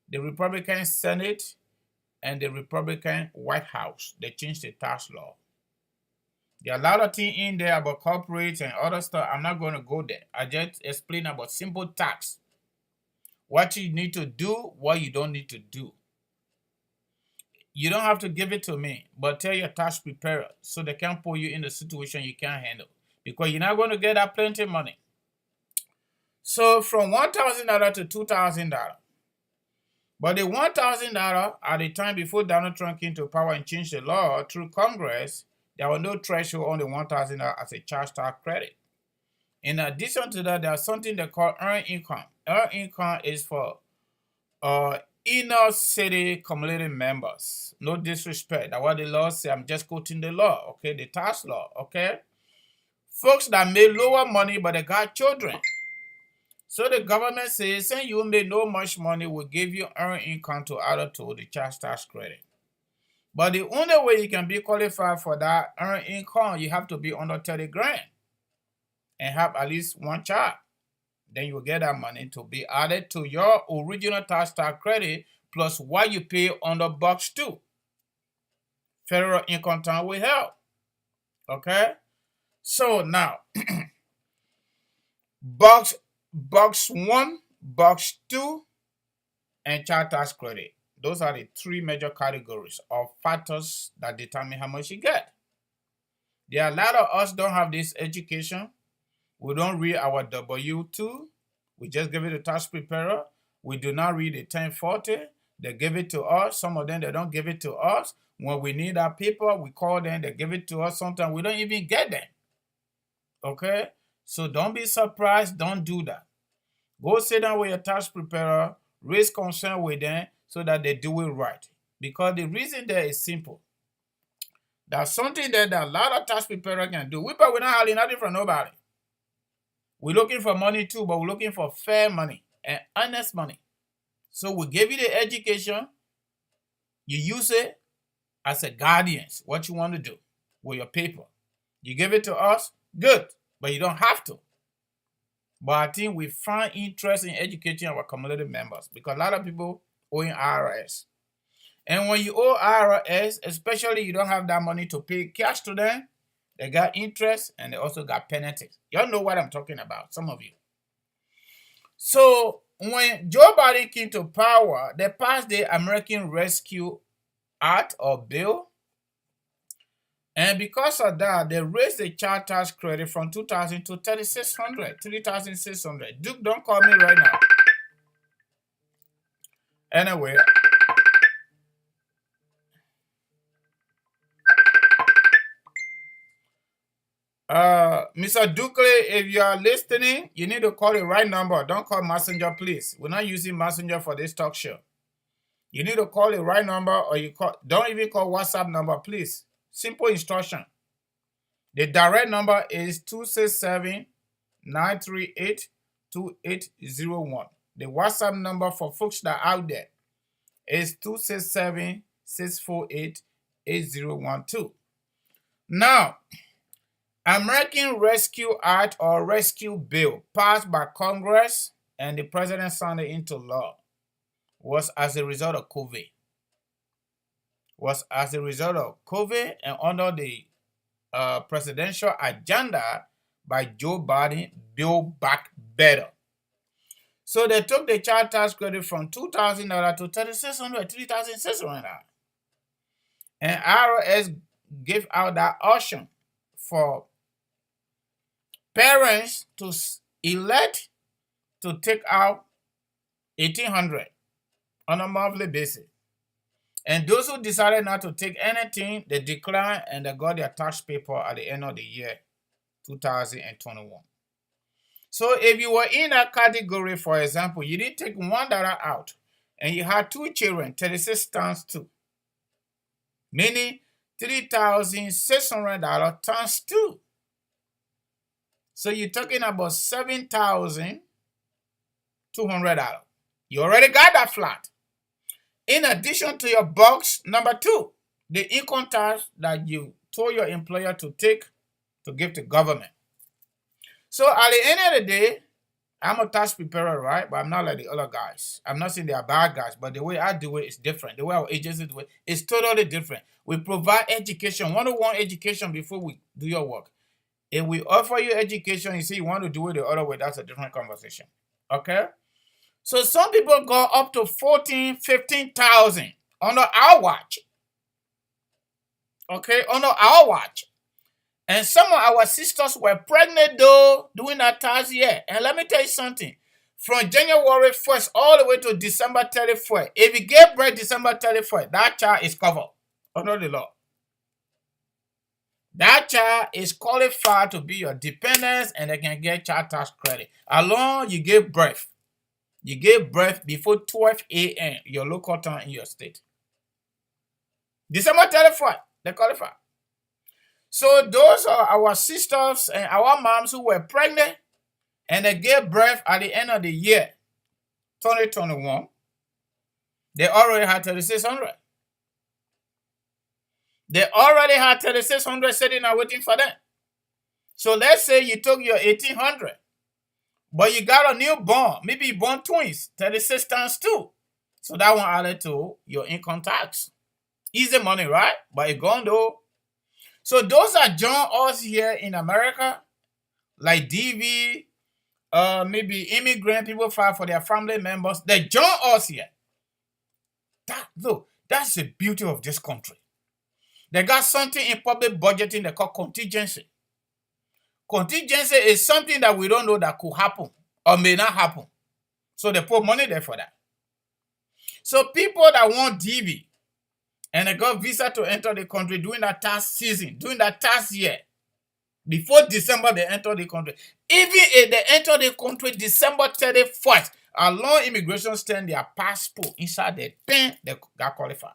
the Republican Senate, and the Republican White House, they changed the tax law. There are a lot of things in there about corporates and other stuff. I'm not going to go there. I just explain about simple tax. What you need to do, what you don't need to do. You don't have to give it to me, but tell your tax preparer so they can put you in the situation you can't handle. Because you're not going to get that plenty of money. So from $1,000 to $2,000. But the $1,000 at the time before Donald Trump came to power and changed the law through Congress, there was no threshold on the $1,000 as a child tax credit. In addition to that, there's something they call earned income. Earned income is for inner city community members. No disrespect. That's what the law says. I'm just quoting the law, okay? The tax law, okay? Folks that make lower money, but they got children. So the government says, since you make no much money, we'll give you earned income to add to the child tax credit. But the only way you can be qualified for that earned income, you have to be under 30 grand and have at least one child. Then you will get that money to be added to your original tax credit plus what you pay under box 2. Federal income tax will help. Okay? So now, box 1, box 2, and child tax credit. Those are the 3 major categories of factors that determine how much you get. There are a lot of us don't have this education. We don't read our W-2. We just give it to tax preparer. We do not read the 1040. They give it to us. Some of them, they don't give it to us. When we need our paper, we call them. They give it to us. Sometimes we don't even get them. Okay? So don't be surprised. Don't do that. Go sit down with your tax preparer, raise concern with them so that they do it right. Because the reason there is simple. There's something there that a lot of tax preparers can do. We're not having nothing from nobody. We're looking for money too, but we're looking for fair money and honest money. So we give you the education. You use it as a guardian, what you want to do with your paper. You give it to us, good, but you don't have to. But I think we find interest in educating our community members because a lot of people owe IRS. And when you owe IRS, especially you don't have that money to pay cash to them, they got interest and they also got penalties. Y'all know what I'm talking about, some of you. So when Joe Biden came to power, they passed the American Rescue Act or bill. And because of that, they raised the child tax credit from $2,000 to $3,600. Duke, don't call me right now. Anyway. Mr. Dukley, if you are listening, you need to call the right number. Don't call Messenger, please. We're not using Messenger for this talk show. You need to call the right number or don't even call WhatsApp number, please. Simple instruction. The direct number is 267-938-2801. The WhatsApp number for folks that are out there is 267-648-8012. Now, American Rescue Act or Rescue Bill passed by Congress and the president signed it into law was as a result of COVID. And under the presidential agenda by Joe Biden, Build Back Better. So they took the child tax credit from $2,000 to $3,600. And IRS gave out that option for parents to elect to take out $1,800 on a monthly basis. And those who decided not to take anything, they declined and they got their tax paper at the end of the year, 2021. So if you were in that category, for example, you didn't take $1 out and you had 2 children, 36 times 2, meaning $3,600 times 2. So you're talking about $7,200. You already got that flat. In addition to your box number 2, the income tax that you told your employer to take to give to government. So at the end of the day, I'm a tax preparer, right? But I'm not like the other guys. I'm not saying they are bad guys, but the way I do it is different. The way our agency do it is totally different. We provide education, one-on-one education before we do your work. If we offer you education, you see you want to do it the other way, that's a different conversation. Okay? So some people go up to 14, 15,000 under our watch. Okay, under our watch. And some of our sisters were pregnant though during that tax year. And let me tell you something. From January 1st all the way to December 31st, if you get birth December 31st, that child is covered under the law. That child is qualified to be your dependent and they can get child tax credit. As long as you give birth. You gave birth before 12 a.m. your local time in your state. December 31st, they qualify. So those are our sisters and our moms who were pregnant and they gave birth at the end of the year, 2021. They already had 3,600. They already had 3,600 sitting and waiting for them. So let's say you took your 1,800. But you got a newborn, maybe you born twins, 36 times 2. So that one added to your income tax. Easy money, right? But it's gone though. So those that join us here in America, like DV, maybe immigrant people file for their family members, they join us here. That's the beauty of this country. They got something in public budgeting they call contingency. Contingency is something that we don't know that could happen or may not happen. So they put money there for that. So people that want DV and they got visa to enter the country during that tax season, during that tax year, Before December, they enter the country. Even if they enter the country December 31st, a long immigration stand their passport inside the pen, they got qualified.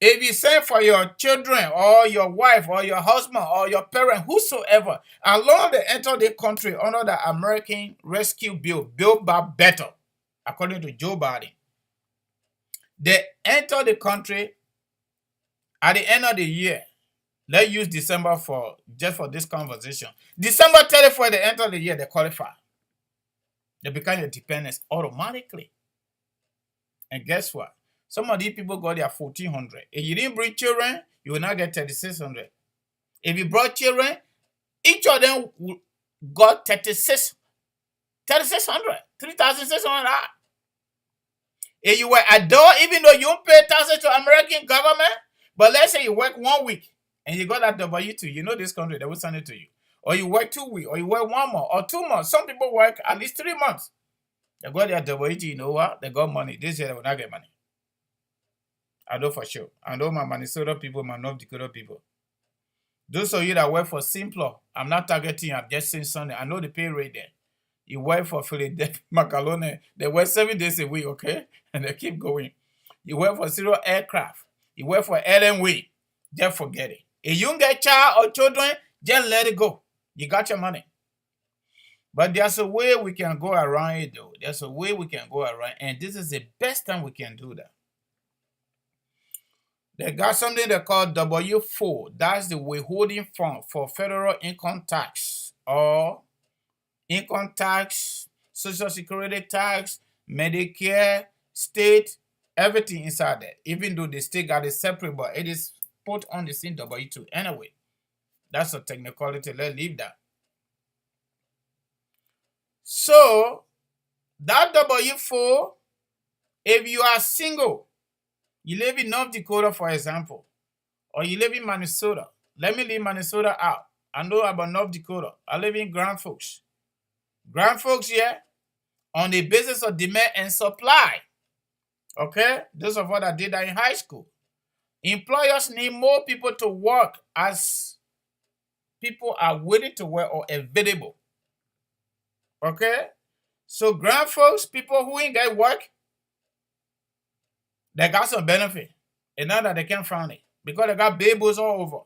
If you send for your children or your wife or your husband or your parent, whosoever, as long as they enter the country under the American Rescue Bill, Build Back Better, according to Joe Biden, they enter the country at the end of the year. Let's use December for this conversation. December 31st, they enter the year, they qualify. They become your dependents automatically. And guess what? Some of these people got their 1,400. If you didn't bring children, you will not get 3,600. If you brought children, each of them got 3,600, 3,600. If you were adult, even though you don't pay taxes to American government, but let's say you work 1 week and you got that W-2, you know this country, they will send it to you. Or you work 2 weeks, or you work 1 month, or 2 months. Some people work at least 3 months. They got their W-2, you know what? They got money. This year they will not get money. I know for sure. I know my Minnesota people, my North Dakota people. Those of you that work for Simpler, I'm not targeting, I'm just saying something. I know the pay rate there. You work for Philadelphia, Macaroni, they work 7 days a week, okay? And they keep going. You work for Zero Aircraft. You work for LMW. Just forget it. If you don't get child or children, just let it go. You got your money. But there's a way we can go around it, though. There's a way we can go around, and this is the best time we can do that. They got something they call W-4. That's the withholding fund for federal income tax or income tax, Social Security tax, Medicare, state, everything inside there. Even though the state got it separate, but it is put on the same W-2 anyway. That's a technicality. Let's leave that. So, that W-4, if you are single, you live in North Dakota, for example, or you live in Minnesota. Let me leave Minnesota out. I know about North Dakota. I live in Grand Forks. Grand Forks here, on the basis of demand and supply. Okay? Those of us that did that in high school. Employers need more people to work as people are willing to work or available. Okay? So Grand Forks, people who ain't get work, they got some benefit. And now that they can't find it. Because they got babies all over.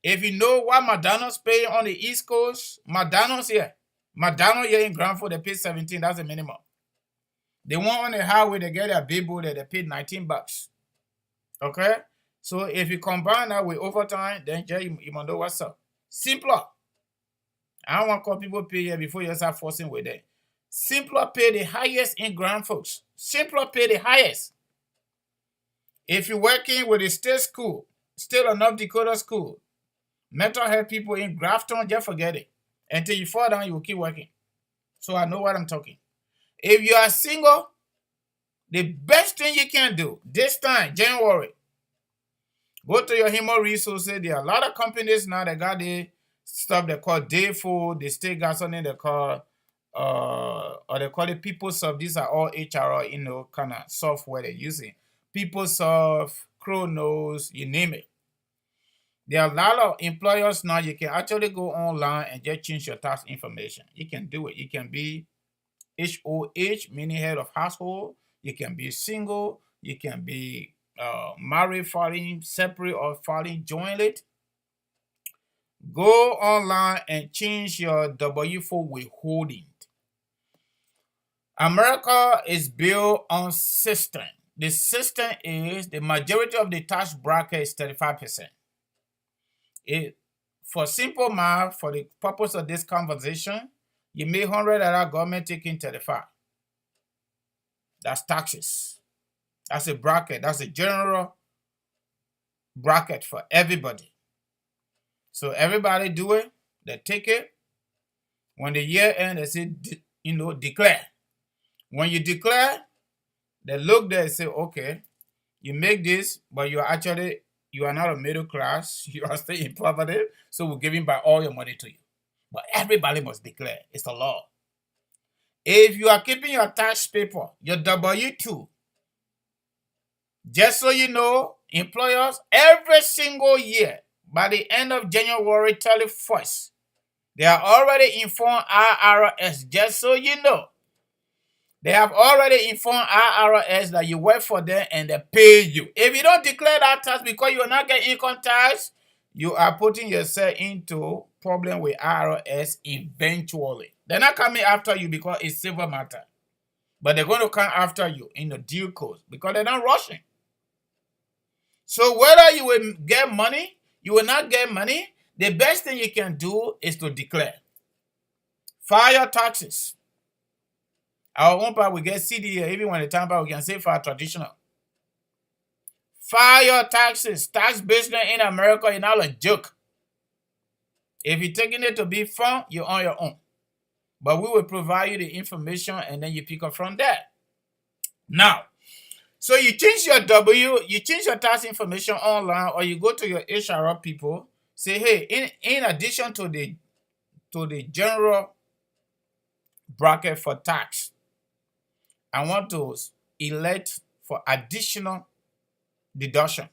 If you know what McDonald's pay on the East Coast, McDonald's here in Grand Forks, they pay 17. That's the minimum. The one on the highway, they get their baby there, they pay $19. Okay? So if you combine that with overtime, then you must know what's up. Simpler. I don't want to call people pay here before you start forcing with them. Simpler pay the highest in Grand Forks. Simpler pay the highest. If you're working with a state school, state or North Dakota school, mental health people in Grafton, just forget it. Until you fall down, you will keep working. So I know what I'm talking. If you are single, the best thing you can do this time, January, go to your human resources. There are a lot of companies now that got the stuff they call day food. They still got something they call or they call it PeopleSoft. These are all HR, kind of software they're using. PeopleSoft, Chronos, you name it. There are a lot of employers now. You can actually go online and just change your tax information. You can do it. You can be HOH, meaning head of household. You can be single. You can be married, filing separate, or filing jointly. Go online and change your W-4 withholding. America is built on system. The system is the majority of the tax bracket is 35%. For simple math, for the purpose of this conversation, you make $100, government taking 35. That's taxes. That's a bracket. That's a general bracket for everybody. So everybody do it. They take it. When the year ends, they say, declare. When you declare, they look there and say, okay, you make this, but you are not a middle class. You are still in poverty. So we're giving back all your money to you. But everybody must declare. It's the law. If you are keeping your tax paper, your W-2, just so you know, employers, every single year, by the end of January 31st. They are already informed IRS, just so you know. They have already informed IRS that you work for them and they pay you. If you don't declare that tax because you are not getting income tax, you are putting yourself into problem with IRS eventually. They're not coming after you because it's civil matter. But they're going to come after you in the due course because they're not rushing. So whether you will get money, you will not get money, the best thing you can do is to declare. File your taxes. Our own part we get CDA, even when the time part we can say for traditional. File your taxes. Tax business in America is not a joke. If you're taking it to be fun, you're on your own. But we will provide you the information and then you pick up from there. Now, so you change your you change your tax information online, or you go to your HR people, say, hey, in addition to the general bracket for tax, I want to elect for additional deduction.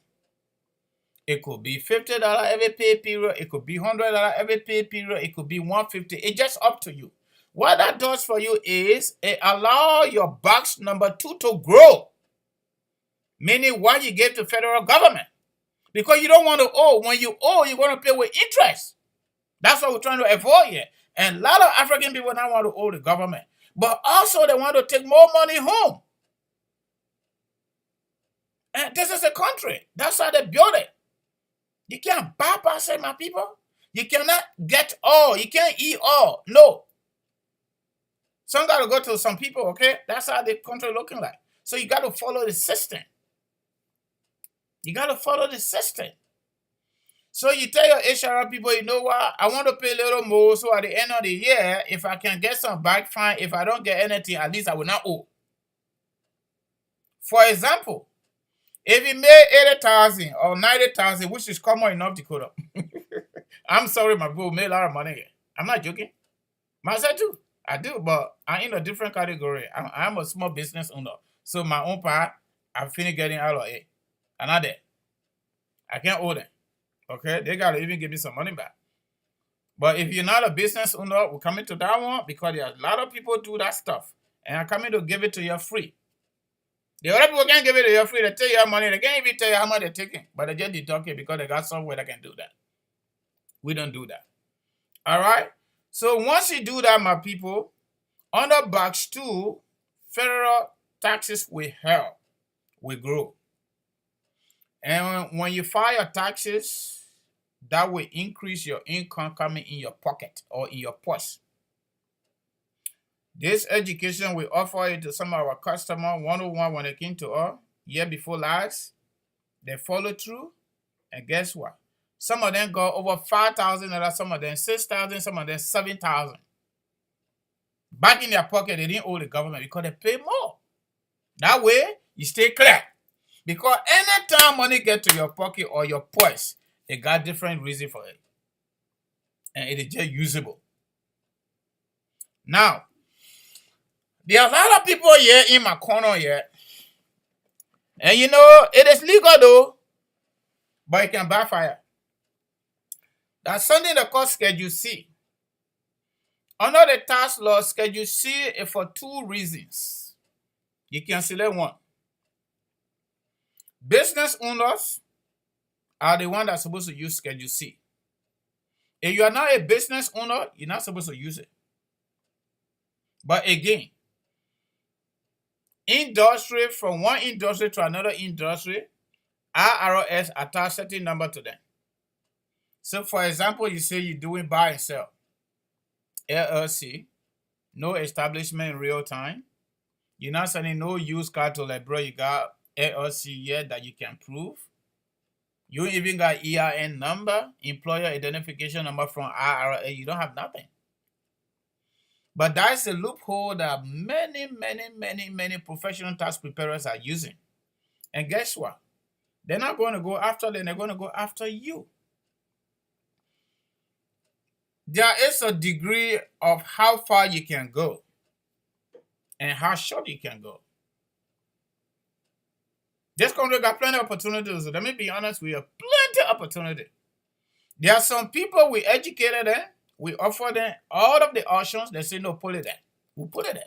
It could be $50 every pay period. It could be $100 every pay period. It could be $150. It's just up to you. What that does for you is it allows your box number 2 to grow. Meaning what you give to federal government. Because you don't want to owe. When you owe, you're going to pay with interest. That's what we're trying to avoid here. And a lot of African people don't want to owe the government. But also they want to take more money home. And this is a country. That's how they build it. You can't bypass it, my people. You cannot get all. You can't eat all. No. Some got to go to some people, okay? That's how the country looking like. So you got to follow the system. You got to follow the system. So you tell your HR people, you know what? I want to pay a little more. So at the end of the year, if I can get some back, fine. If I don't get anything, at least I will not owe. For example, if you made 80,000 or 90,000, which is common enough to Dakota. I'm sorry, my bro, made a lot of money here. I'm not joking. Myself too. I do, but I'm in a different category. I'm a small business owner. So my own part, I'm finished getting out of it. I'm not there. I can't owe them. Okay? They got to even give me some money back. But if you're not a business owner, we're coming to that one because there are a lot of people do that stuff. And I'm coming to give it to you free. The other people can't give it to you free. They take your money. They can't even tell you how much they're taking. But they just deduct it because they got software that can do that. We don't do that. All right? So once you do that, my people, under box 2, federal taxes will help, will grow. And when you file your taxes, that will increase your income coming in your pocket or in your purse. This education we offer it to some of our customers one-on-one when they came to us year before last. They follow through, and guess what? Some of them got over $5,000, some of them $6,000, some of them $7,000. Back in their pocket, they didn't owe the government because they pay more. That way, you stay clear. Because anytime money get to your pocket or your purse, it got different reason for it. And it is just usable. Now, there are a lot of people here in my corner here. And you know, it is legal though, but it can backfire. That's something that called Schedule C. Under the tax law, Schedule C is for 2 reasons. You can select one. Business owners are the ones that are supposed to use Schedule C. If you are not a business owner, you're not supposed to use it. But again, industry, from one industry to another industry, IRS attach certain number to them. So for example, you say you're doing buy and sell. LLC, no establishment in real time. You're not sending no used car to Liberia. You got LLC yet that you can prove. You even got EIN number, employer identification number from IRA. You don't have nothing. But that's a loophole that many professional tax preparers are using. And guess what? They're not going to go after them. They're going to go after you. There is a degree of how far you can go and how short you can go. This country got plenty of opportunities. Let me be honest, we have plenty of opportunity. There are some people we educated them, we offer them all of the options. They say no, put it there. We put it there.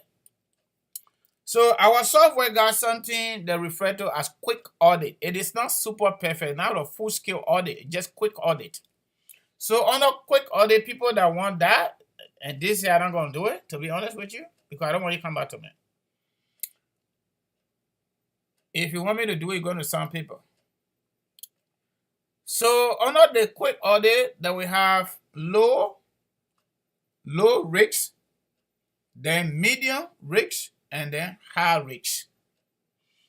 So our software got something they refer to as quick audit. It is not super perfect, not a full scale audit, just quick audit. So on a quick audit, people that want that, and this year I'm not gonna do it, to be honest with you, because I don't want you to come back to me. If you want me to do it, you're gonna some people. So under the quick audit, that we have low risks, then medium risks, and then high risks.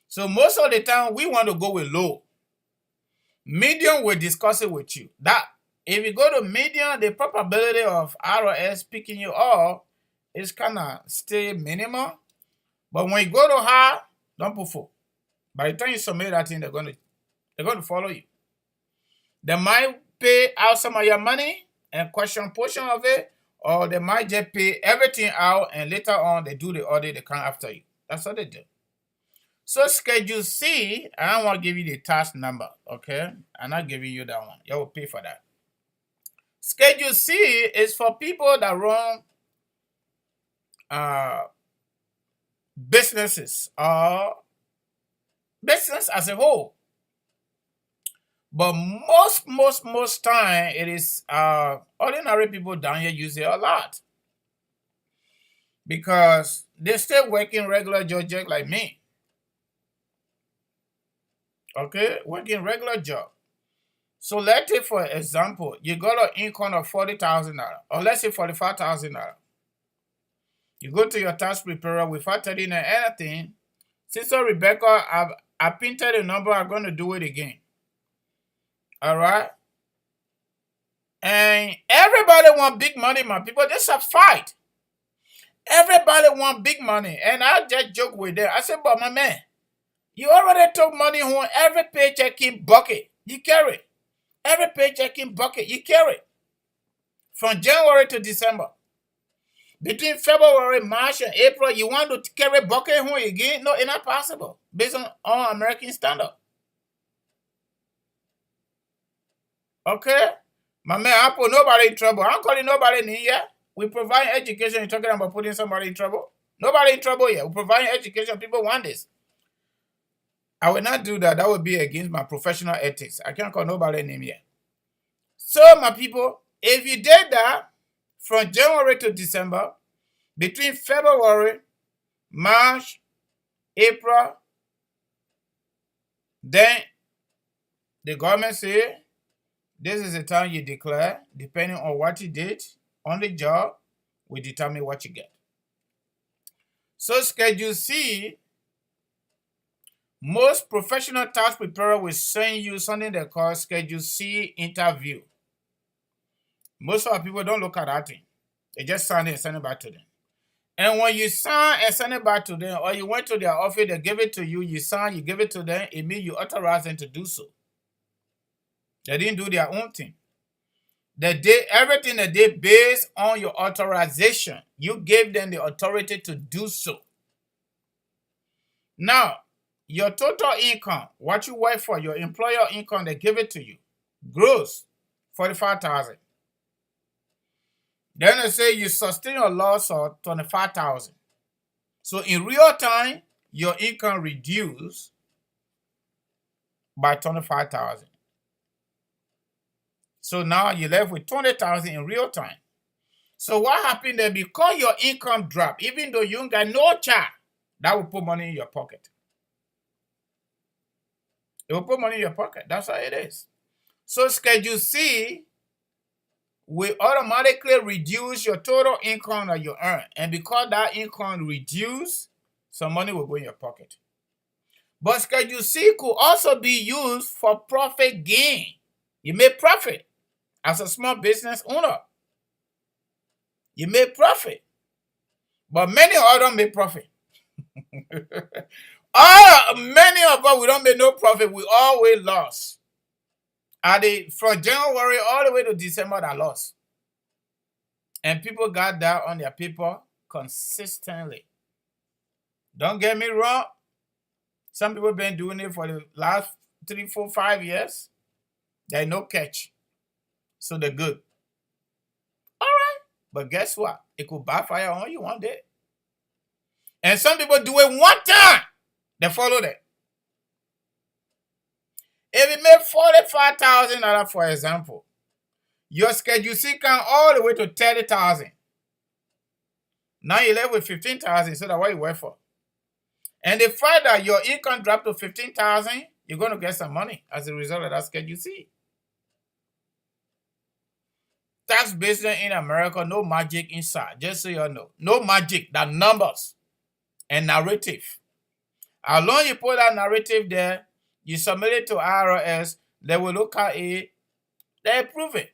So most of the time we want to go with low. Medium, we'll discuss it with you. That if you go to medium, the probability of IRS picking you up is kind of stay minimal. But when you go to high, don't put full. By the time you submit that thing, they're going to follow you. They might pay out some of your money and question portion of it, or they might just pay everything out and later on they do the audit, they come after you. That's what they do. So Schedule C, I don't want to give you the task number, okay? I'm not giving you that one. You will pay for that. Schedule C is for people that run businesses or business as a whole. But most time it is ordinary people down here use it a lot. Because they still working regular job like me. Okay, working regular job. So let's say for example, you got an income of $40,000, or let's say $45,000. You go to your tax preparer without telling her anything. Sister Rebecca, I printed a number, I'm going to do it again. All right? And everybody want big money, my people. This is a fight. Everybody want big money. And I just joke with them. I said, but my man, you already took money home. Every paycheck in bucket, you carry. Every paycheck in bucket, you carry. From January to December. Between February, March, and April, you want to carry bucket home again? No, it's not possible. Based on all American standard. Okay? My man, I put nobody in trouble. I'm calling nobody in here. We provide education. You're talking about putting somebody in trouble? Nobody in trouble here. We provide education. People want this. I will not do that. That would be against my professional ethics. I can't call nobody name here. So, my people, if you did that from January to December, between February, March, April, then the government say, this is the time you declare, depending on what you did on the job, we determine what you get. So Schedule C, most professional tax preparer will send you something they call Schedule C interview. Most of our people don't look at that thing. They just sign it and send it back to them. And when you sign and send it back to them, or you went to their office, they give it to you, you sign, you give it to them, it means you authorize them to do so. They didn't do their own thing. They did everything that they based on your authorization. You gave them the authority to do so. Now, your total income, what you work for, your employer income, they give it to you. Gross, $45,000. Then they say you sustain a loss of $25,000. So in real time, your income reduced by $25,000. So now you're left with $20,000 in real time. So what happened there? Because your income dropped, even though you ain't got no charge, that will put money in your pocket. It will put money in your pocket. That's how it is. So Schedule C will automatically reduce your total income that you earn. And because that income reduced, some money will go in your pocket. But Schedule C could also be used for profit gain. You make profit as a small business owner. You make profit. But many of us don't make profit. Many of us, we don't make no profit. We always lost. From January all the way to December, that lost. And people got that on their paper consistently. Don't get me wrong. Some people have been doing it for the last 3, 4, 5 years. There's no catch. So they're good. All right. But guess what? It could backfire on you one day. And some people do it one time. They follow that. If you make $45,000, for example, your Schedule C come all the way to $30,000. Now you left with $15,000, so that's what you work for. And the fact that your income dropped to $15,000, you're going to get some money as a result of that Schedule C. Tax business in America, no magic inside, just so you know. No magic, that numbers and narrative. As long as you put that narrative there, you submit it to IRS, they will look at it, they approve it.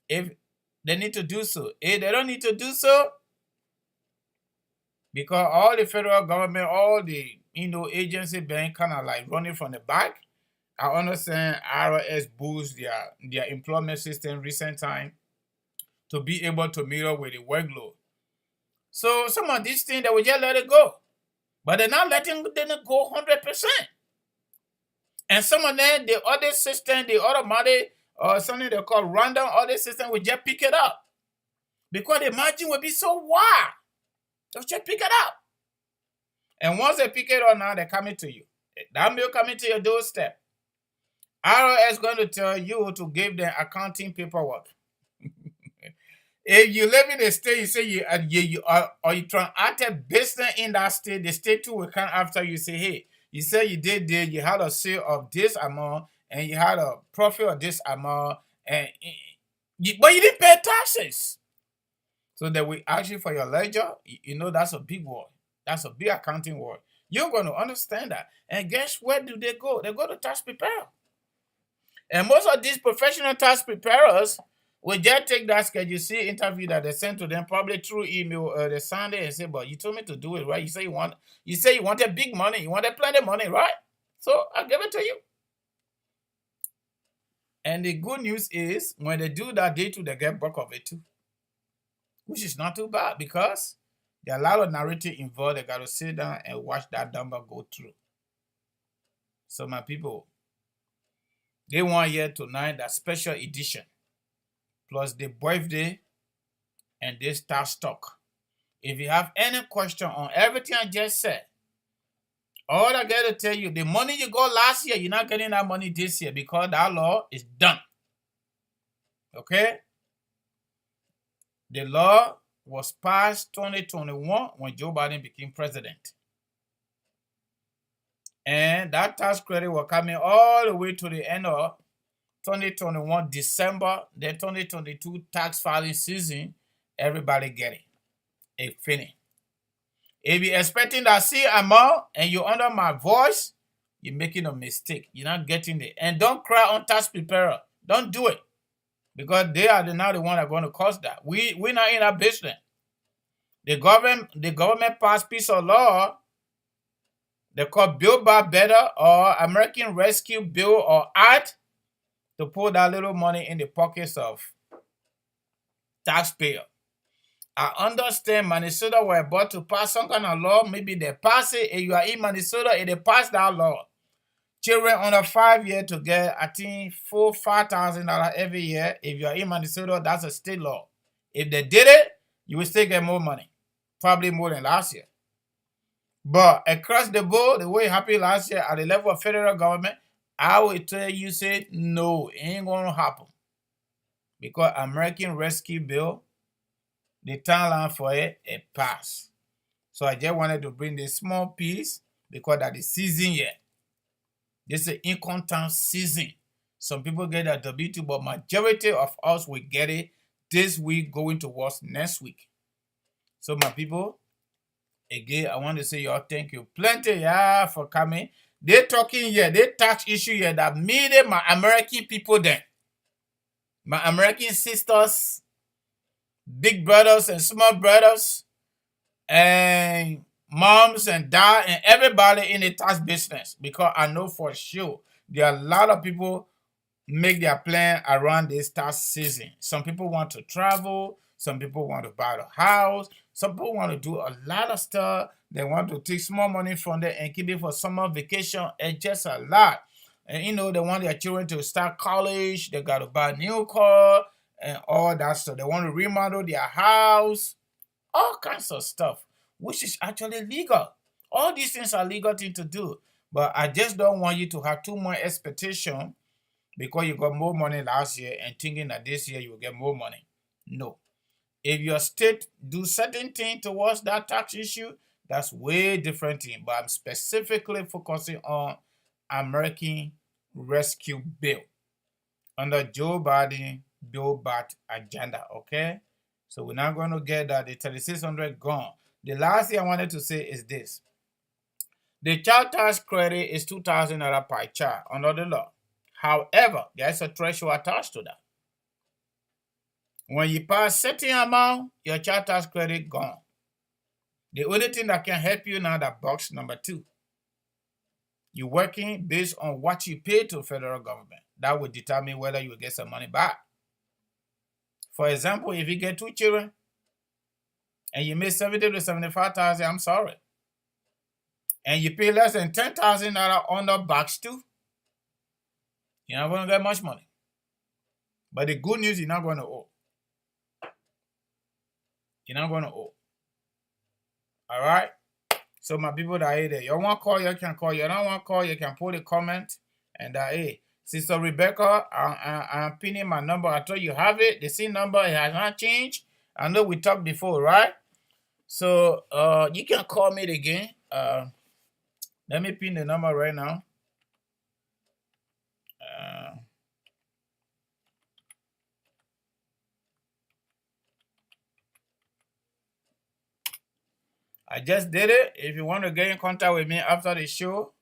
If they need to do so. If they don't need to do so, because all the federal government, all the agency bank kind of like running from the back. I understand IRS boost their employment system recent time to be able to meet up with the workload. So some of these things, they will just let it go. But they're not letting them go 100%. And some of them, the other system, the automatic, or something they call random other system will just pick it up. Because the margin will be so wide. They'll just pick it up. And once they pick it up now, they're coming to you. That bill coming to your doorstep. IRS is going to tell you to give them accounting paperwork. If you live in a state, you say you transact business in that state, the state too will come after you. Say, hey, you said you did this, you had a sale of this amount, and you had a profit of this amount, but you didn't pay taxes. So they will ask you for your ledger. You know that's a big word. That's a big accounting word. You're going to understand that. And guess where do they go? They go to tax preparer. And most of these professional tax preparers will just take that Schedule C interview that they sent to them, probably through email. They signed it and say, "But you told me to do it, right? You say you wanted big money, you wanted plenty of money, right? So I'll give it to you." And the good news is, when they do that, they get bulk of it too, which is not too bad because there are a lot of narrative involved. They got to sit down and watch that number go through. So my people, they want here tonight that special edition, plus the birthday and this tax talk. If you have any question on everything I just said, all I got to tell you, the money you got last year, you're not getting that money this year because that law is done. Okay? The law was passed 2021 when Joe Biden became president. And that tax credit was coming all the way to the end of 2021, December, then 2022 tax filing season, everybody get it. It finished. If you're expecting that same amount and you're under my voice, you're making a mistake. You're not getting it. And don't cry on tax preparer. Don't do it. Because they are now the one that are going to cause that. We're not in that business. The government passed piece of law they call Build Back Better or American Rescue Bill or Act to put that little money in the pockets of taxpayer. I understand Minnesota were about to pass some kind of law. Maybe they pass it. If you are in Minnesota, if they pass that law, children under 5 years to get, I think, $5,000 every year. If you are in Minnesota, that's a state law. If they did it, you will still get more money. Probably more than last year. But across the board, the way it happened last year at the level of federal government, I will tell you, say, no, it ain't going to happen. Because American Rescue Bill, the timeline for it passed. So I just wanted to bring this small piece because that is season yet. This is income tax season. Some people get a W-2, but majority of us will get it this week going towards next week. So my people, again, I want to say y'all thank you plenty for coming. They talking here, they tax issue here that made it my American people then. My American sisters, big brothers and small brothers, and moms and dad and everybody in the tax business. Because I know for sure there are a lot of people make their plan around this tax season. Some people want to travel. Some people want to buy a house. Some people want to do a lot of stuff. They want to take small money from there and keep it for summer vacation. It's just a lot. And they want their children to start college, they got to buy a new car and all that stuff. They want to remodel their house, all kinds of stuff, which is actually legal. All these things are legal things to do. But I just don't want you to have too much expectation because you got more money last year and thinking that this year you will get more money. No. If your state do certain things towards that tax issue, that's way different thing. But I'm specifically focusing on American Rescue Bill under Joe Biden Bill Bat agenda, okay? So we're not going to get that. The 3600 gone. The last thing I wanted to say is this. The child tax credit is $2,000 per child under the law. However, there's a threshold attached to that. When you pass certain amount, your child tax credit gone. The only thing that can help you now, that box number 2. You're working based on what you pay to the federal government. That will determine whether you will get some money back. For example, if you get 2 children and you make $70,000 to $75,000, I'm sorry. And you pay less than $10,000 on the box 2, you're not going to get much money. But the good news, you're not going to owe. You're not going to owe. All right? So my people that are there, you want to call, you can call. You don't want to call, you can put a comment. And hey, Sister Rebecca, I'm pinning my number. I told you have it. The same number, it has not changed. I know we talked before, right? So you can call me again. Let me pin the number right now. I just did it. If you want to get in contact with me after the show,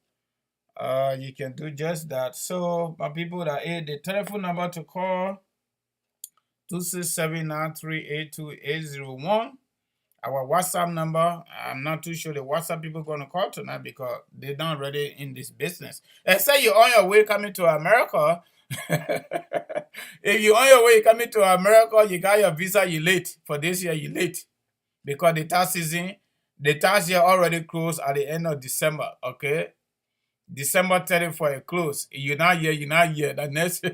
you can do just that. So my people that the telephone number to call 267-938-2801. Our WhatsApp number, I'm not too sure the WhatsApp people going to call tonight because they're not ready in this business. And say you're on your way coming to America. If you're on your way coming to America, you got your visa, you're late. For this year, you're late. Because the tax season, the tax year already closed at the end of December, okay? December 34th, it closed. You're not here. The next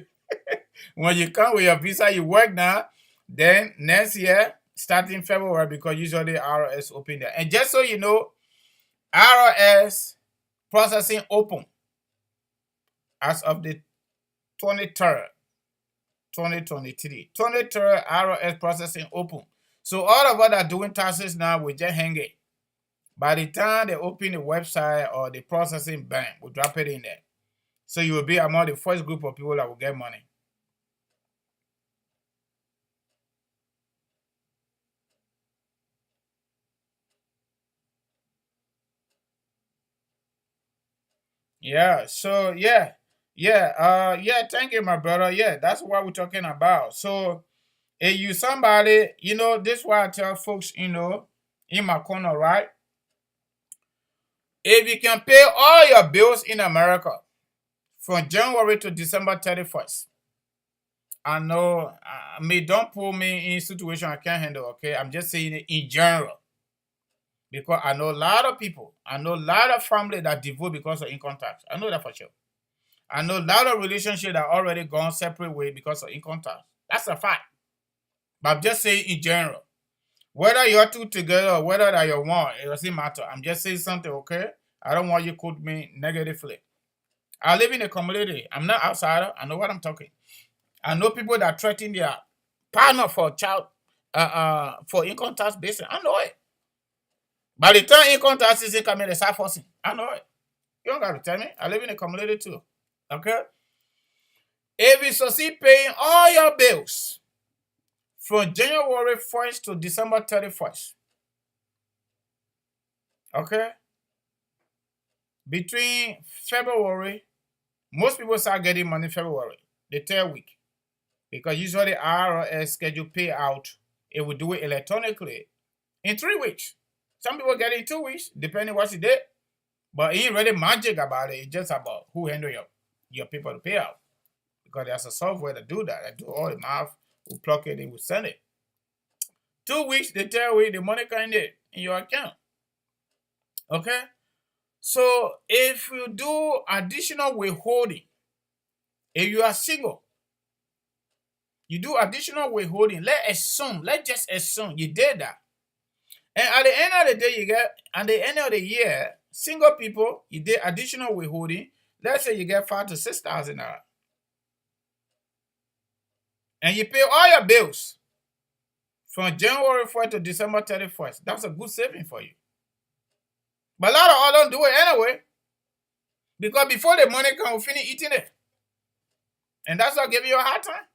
when you come with your visa, you work now. Then next year, starting February, because usually IRS open there. And just so you know, IRS processing open as of the 23rd, 2023. 23rd, IRS processing open. So all of us that are doing taxes now, we just hang it. By the time they open the website or the processing bank, we'll drop it in there. So you will be among the first group of people that will get money. Yeah, so yeah, thank you, my brother. Yeah, that's what we're talking about. So if you somebody, this is why I tell folks, in my corner, right? If you can pay all your bills in America from January to December 31st, I know, don't put me in a situation I can't handle, okay? I'm just saying it in general. Because I know a lot of people, I know a lot of family that divorce because of income tax. I know that for sure. I know a lot of relationships that already gone separate way because of income tax. That's a fact. But I'm just saying in general. Whether you're two together or whether that you're one, it doesn't matter. I'm just saying something, okay? I don't want you to quote me negatively. I live in a community. I'm not outsider. I know what I'm talking. I know people that threaten their partner for child, for income tax basis. I know it. By the time income tax is coming, they start forcing. I know it. You don't got to tell me. I live in a community too. Okay? If you succeed paying all your bills from January 1st to December 31st, okay? Between February, most people start getting money February, the 3rd week. Because usually IRS schedule payout, it will do it electronically in 3 weeks. Some people get it in 2 weeks, depending what you did. But it ain't really magic about it. It's just about who handle your people to pay out. Because there's a software that do that. That do all the math. We plug it in, we send it. 2 weeks, the 3rd week, the money come in your account. Okay? So if you do additional withholding, If you are single, you do additional withholding. Let's just assume you did that. And at the end of the day, at the end of the year, single people, you did additional withholding. Let's say you get $5,000 to $6,000. And you pay all your bills from January 1st to December 31st. That's a good saving for you. But a lot of us don't do it anyway. Because before the money comes, we finish eating it. And that's what give you a hard time.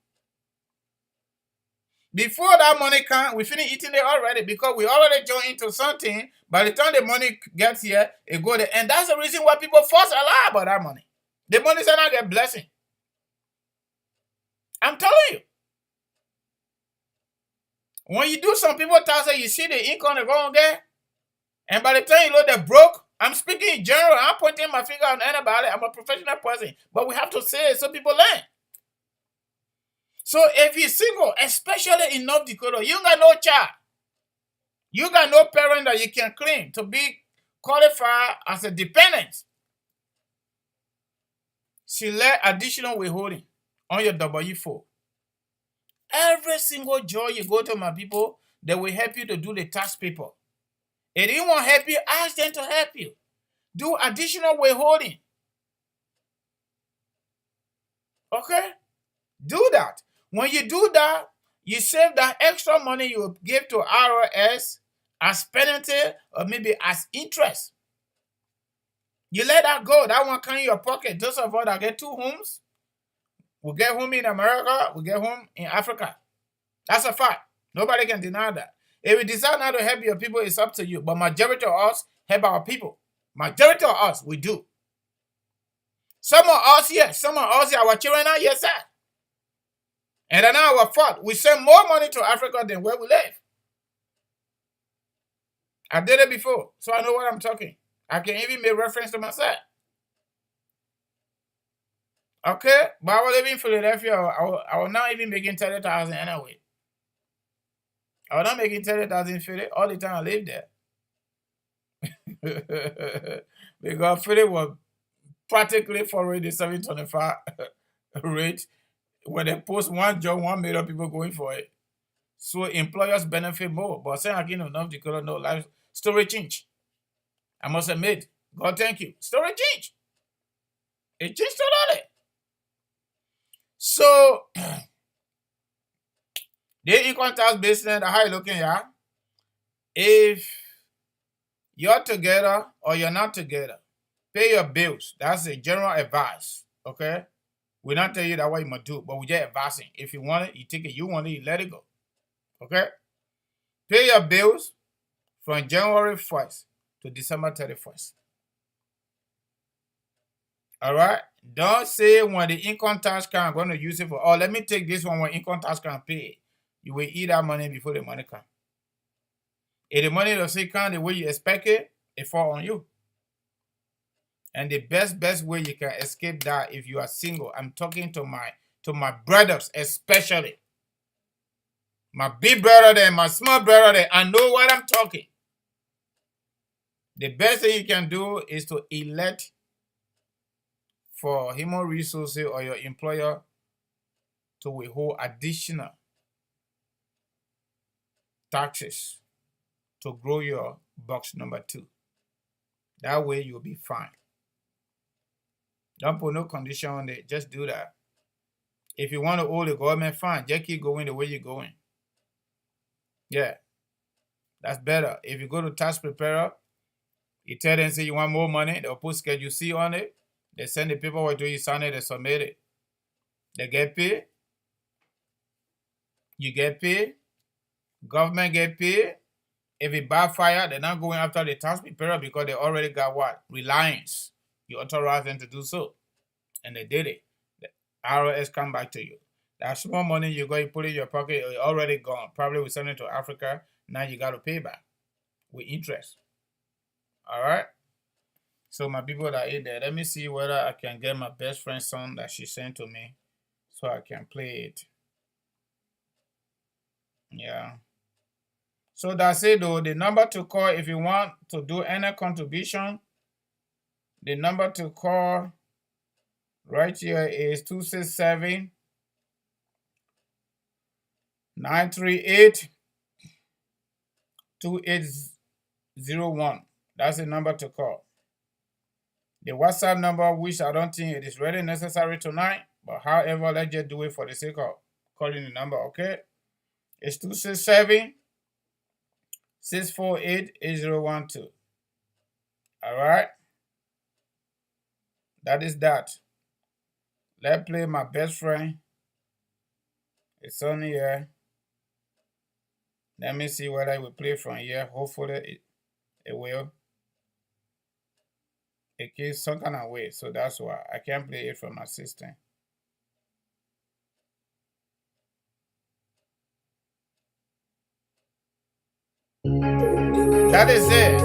Before that money comes, we finish eating it already because we already joined into something. By the time the money gets here, it go there. And that's the reason why people fuss a lot about that money. The money is not a blessing. I'm telling you. When you do some people taxes, you see the income they go on there. And by the time you know they're broke, I'm speaking in general. I'm pointing my finger on anybody. I'm a professional person. But we have to say it so people learn. So if you're single, especially in North Dakota, you got no child. You got no parent that you can claim to be qualified as a dependent. Select additional withholding on your W-4. Every single job you go to, my people, they will help you to do the tax paper. If they won't help you, ask them to help you. Do additional withholding. Okay? Do that. When you do that, you save that extra money you give to IRS as penalty or maybe as interest. You let that go. That one come in your pocket. Those of us that get 2 homes, we get home in America, we get home in Africa. That's a fact. Nobody can deny that. If you decide not to help your people, it's up to you. But majority of us help our people. Majority of us, we do. Some of us, yes. Some of us, our children are, yes, sir. And then our fault. We send more money to Africa than where we live. I did it before, so I know what I'm talking. I can even make reference to myself. Okay? But I was living in Philadelphia. I was not even making 30,000 anyway. I was not making 30,000 in Philly all the time I lived there. Because Philly was practically for the 725 rate. When they post one job, 1 million people going for it. So employers benefit more. But saying again, enough because no life story change. I must admit, God thank you. Story change. It changed totally. So the income tax business, how you looking here? If you're together or you're not together, pay your bills. That's a general advice. Okay? We not tell you that what you must do, but we just advising. If you want it, you take it. You want it, you let it go. Okay? Pay your bills from January 1st to December 31st. All right? Don't say when the income tax comes, I'm going to use it for, let me take this one when income tax can pay. You will eat that money before the money comes. If the money doesn't come the way you expect it, it falls on you. And the best way you can escape that if you are single, I'm talking to my brothers especially. My big brother and my small brother, I know what I'm talking. The best thing you can do is to elect for human resources or your employer to withhold additional taxes to grow your box number 2. That way you'll be fine. Don't put no condition on it. Just do that. If you want to owe the government, fine. Just keep going the way you're going. Yeah. That's better. If you go to tax preparer, you tell them, say you want more money, they'll put Schedule C on it. They send the paperwork to you, sign it, they submit it. They get paid. You get paid. Government get paid. If it backfire, they're not going after the tax preparer because they already got what? Reliance. You authorize them to do so. And they did it. The IRS come back to you. That small money you got, you put in your pocket, it's already gone. Probably we send it to Africa. Now you got to pay back with interest. All right? So my people that are in there, let me see whether I can get my best friend's song that she sent to me so I can play it. Yeah. So that's it though. The number to call if you want to do any contribution, the number to call Right here is 267-938-2801. That's the number to call. The WhatsApp number, which I don't think it is really necessary tonight, but however, let's just do it for the sake of calling the number, okay? It's 267-648-8012. All right? That is that. Let's play my best friend. It's on here. Let me see whether it will play from here. Hopefully it will. It keeps some kind of way, so that's why I can't play it from my system. That is it.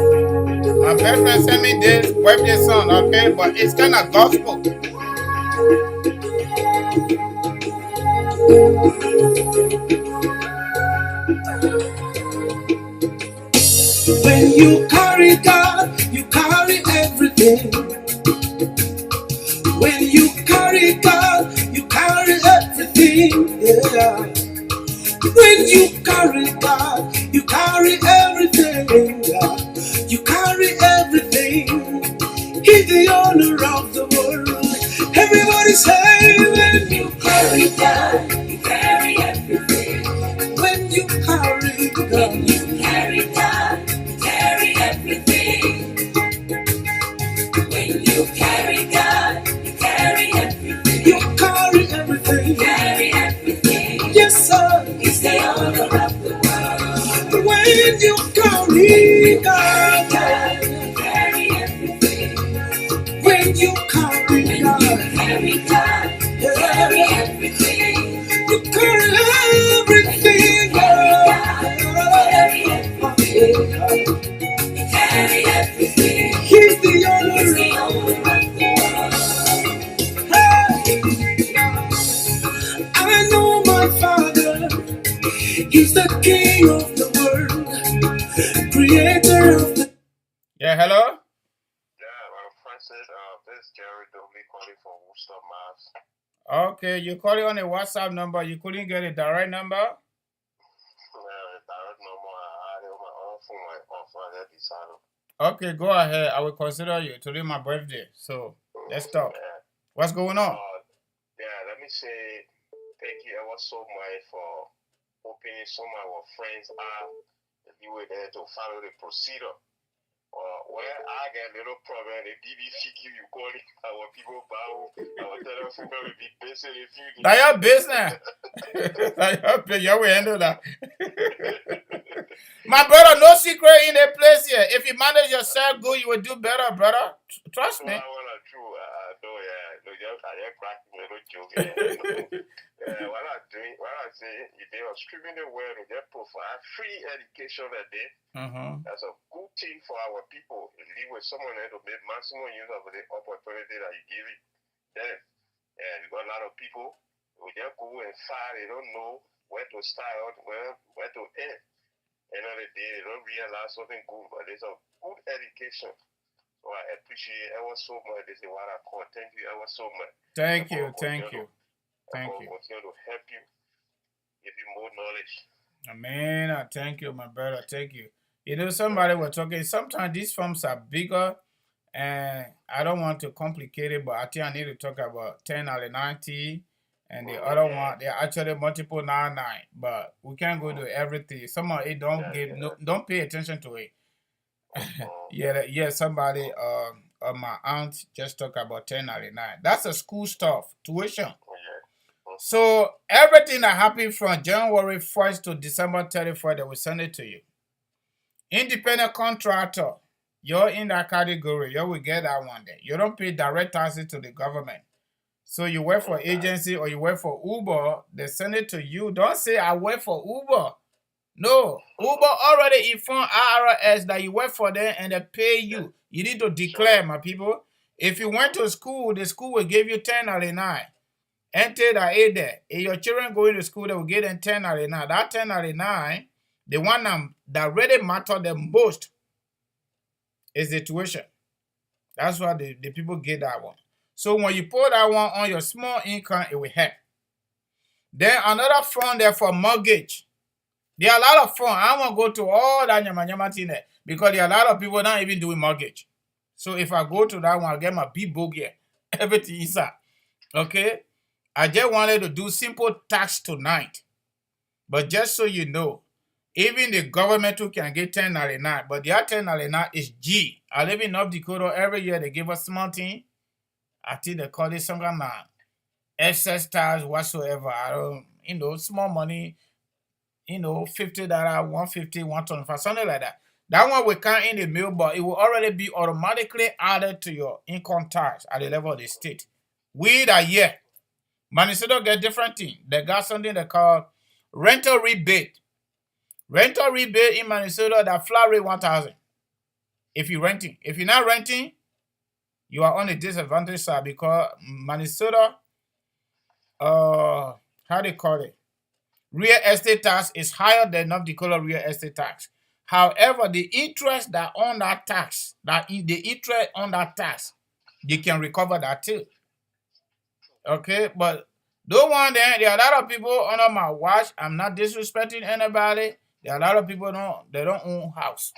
My best friend sent me this birthday song, okay? But it's kind of gospel. When you carry God, you carry everything. When you carry God, you carry everything. Yeah. When you carry God, you carry everything. Yeah. You carry everything. He's the owner of the world. Everybody say, when you carry God, you carry everything. When you carry God, you carry God, you carry everything. When you carry God, you carry everything. You carry everything. You carry everything. Yes, sir. He's the owner of the world. When you carry God, you carry everything. When you carry God, you carry God, you carry everything. You carry everything. You carry everything. He's the owner. He's the owner of the world. Hey. I know my Father. He's the King of the world, Creator of the. Yeah, hello? Yeah, Francis, this is Jerry Dobley calling from Worcester, Mass. Okay, you call it on a WhatsApp number. You couldn't get a direct number? Direct number, I have my own phone, my father decided. Okay, go ahead. I will consider you. Today my birthday. So let's talk. What's going on? Let me say thank you ever so much for opening some of our friends' eyes. You were there to follow the procedure. Where I get a little problem, the DBCQ you call it, our people bow, our telephone will be busy if you. That's your business. You will handle that. My brother, no secret in the place here. If you manage yourself good, you will do better, brother. Trust me. I just crack a little joke. What I say, if they are streaming the world, they provide free education a day. That's a good thing for our people. You live with someone to make maximum use of the opportunity that you give them. And you got a lot of people who just go and fight. They don't know where to start, where to end. End of the day, they don't realize something good, but it's a good education. So I appreciate it ever so much. This is what I call. Thank you ever so much. Thank you. I'm continue to help you, give you more knowledge. Amen. Thank you, my brother. Thank you. You know, somebody was talking. Sometimes these firms are bigger, and I don't want to complicate it, but I think I need to talk about 10 out of 90, and the other one, they're actually multiple 99, but we can't go to everything. Some of it don't pay attention to it. Somebody, my aunt just talked about 1099. That's a school stuff, tuition. So everything that happened from January 1st to December 31st, they will send it to you. Independent contractor, you're in that category. You will get that one day. You don't pay direct taxes to the government. So you work for agency or you work for Uber, they send it to you. Don't say I work for Uber. No, Uber already informed IRS that you work for them and they pay you. You need to declare, my people. If you went to school, the school will give you 1099. Enter that aid there. If your children going to school, they will get them 1099. That 1099, the one that really matter the most is the tuition. That's why the people get that one. So when you put that one on your small income, it will help. Then another fund there for mortgage. There are a lot of funds. I won't go to all that nyama thing there because there are a lot of people not even doing mortgage. So if I go to that one, I'll get my big book here. Everything inside. Okay? I just wanted to do simple tax tonight. But just so you know, even the government too can get 1099, but their 1099 is G. I live in North Dakota. Every year they give us something. I think they call it some kind of excess tax whatsoever. I don't, small money, $50, $150, $125, something like that. That one will come in the mail, but it will already be automatically added to your income tax at the level of the state. We that year, Minnesota get different thing. They got something they call rental rebate. Rental rebate in Minnesota, that flat rate 1,000. If you're renting. If you're not renting, you are on a disadvantage side because Minnesota, how they call it? Real estate tax is higher than North Dakota real estate tax. However, the interest that on that tax, you can recover that too. Okay, but don't want that. There are a lot of people under my watch. I'm not disrespecting anybody. There are a lot of people they don't own house.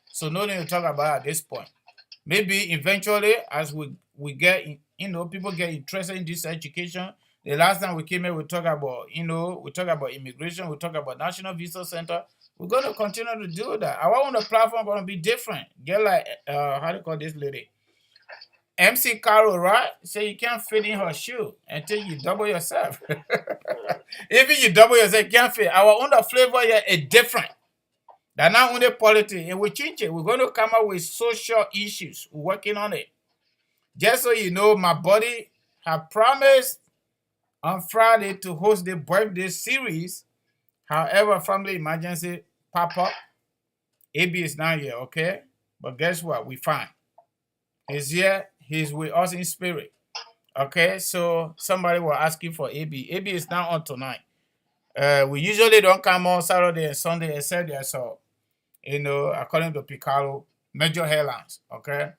So no need to talk about it at this point. Maybe eventually, as we get, people get interested in this education. The last time we came here, we talk about, we talk about immigration, we talk about National Visa Center. We're going to continue to do that. Our own platform going to be different. Get like, how do you call this lady? MC Carol, right? Say you can't fit in her shoe until you double yourself. Even you double yourself, you can't fit. Our own flavor here is different. They're not only politics, and we change it. We're going to come up with social issues. We're working on it. Just so you know, my buddy have promised on Friday to host the birthday series. However, family emergency pop up. AB is not here, okay? But guess what? We fine. He's here. He's with us in spirit. Okay, so somebody was asking for AB. AB is not on tonight. We usually don't come on Saturday and Sunday except there's according to Picardo, major headlines. Okay.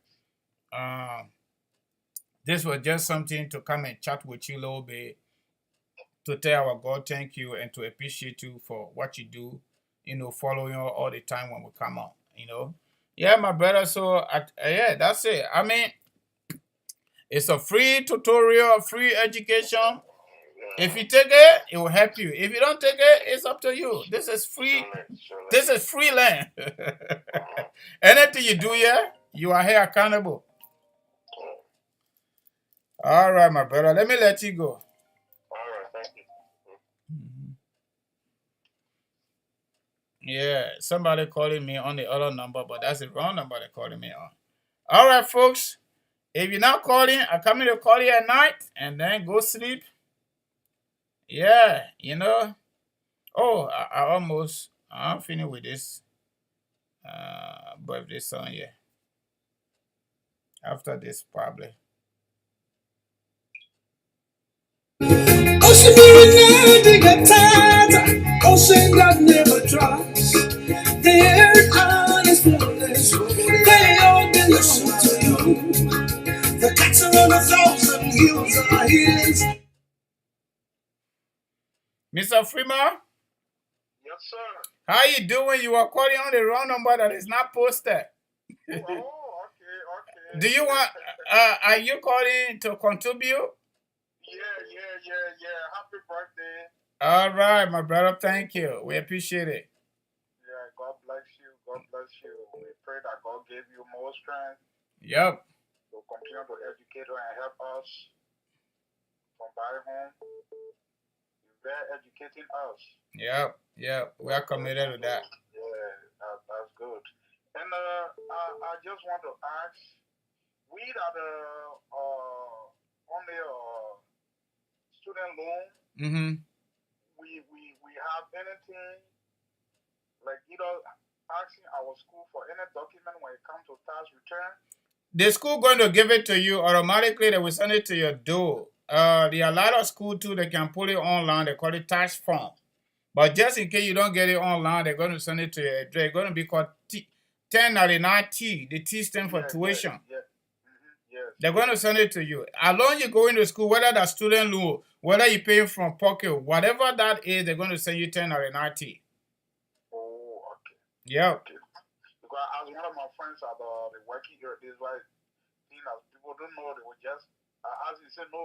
This was just something to come and chat with you a little bit, to tell our God thank you and to appreciate you for what you do, following all the time when we come on, Yeah, my brother, so, yeah, that's it. I mean, it's a free tutorial, free education. If you take it, it will help you. If you don't take it, it's up to you. This is free. This is free land. Anything you do here, you are here accountable. All right, my brother. Let me let you go. All right, thank you. Yeah, somebody calling me on the other number, but that's the wrong number they're calling me on. All right, folks. If you're not calling, I'm coming to call you at night and then go sleep. Yeah, Oh, I'm finished with this birthday song here. After this, probably. Ocean never got tired. Ocean God never drops. Their honest feelings, they all belong to you. The cattle on 1,000 hills are his. Mr. Freeman? Yes, sir. How you doing? You are calling on the wrong number that is not posted. Oh, okay. Do you want, are you calling to contribute? Yeah. Happy birthday. All right, my brother. Thank you. We appreciate it. Yeah, God bless you. We pray that God gave you more strength. Yep. To continue to educate and help us from back home. They're educating us. Yep. We are committed to that. Yeah, that's good. And I just want to ask, we that on the student loan, we have anything like asking our school for any document when it comes to tax return? The school going to give it to you automatically. They will send it to your door. There are a lot of school too. They can put it online. They call it tax form. But just in case you don't get it online, they're going to send it to your address. It's going to be called 1099T. The T stands for tuition. Yes. They're going to send it to you. As long as you go into school, whether that's student loan, whether you pay from pocket, whatever that is, they're going to send you 1090. Oh, okay. Yeah. Okay. Because as one of my friends are the working here, this why people don't know, they will just as you say, no,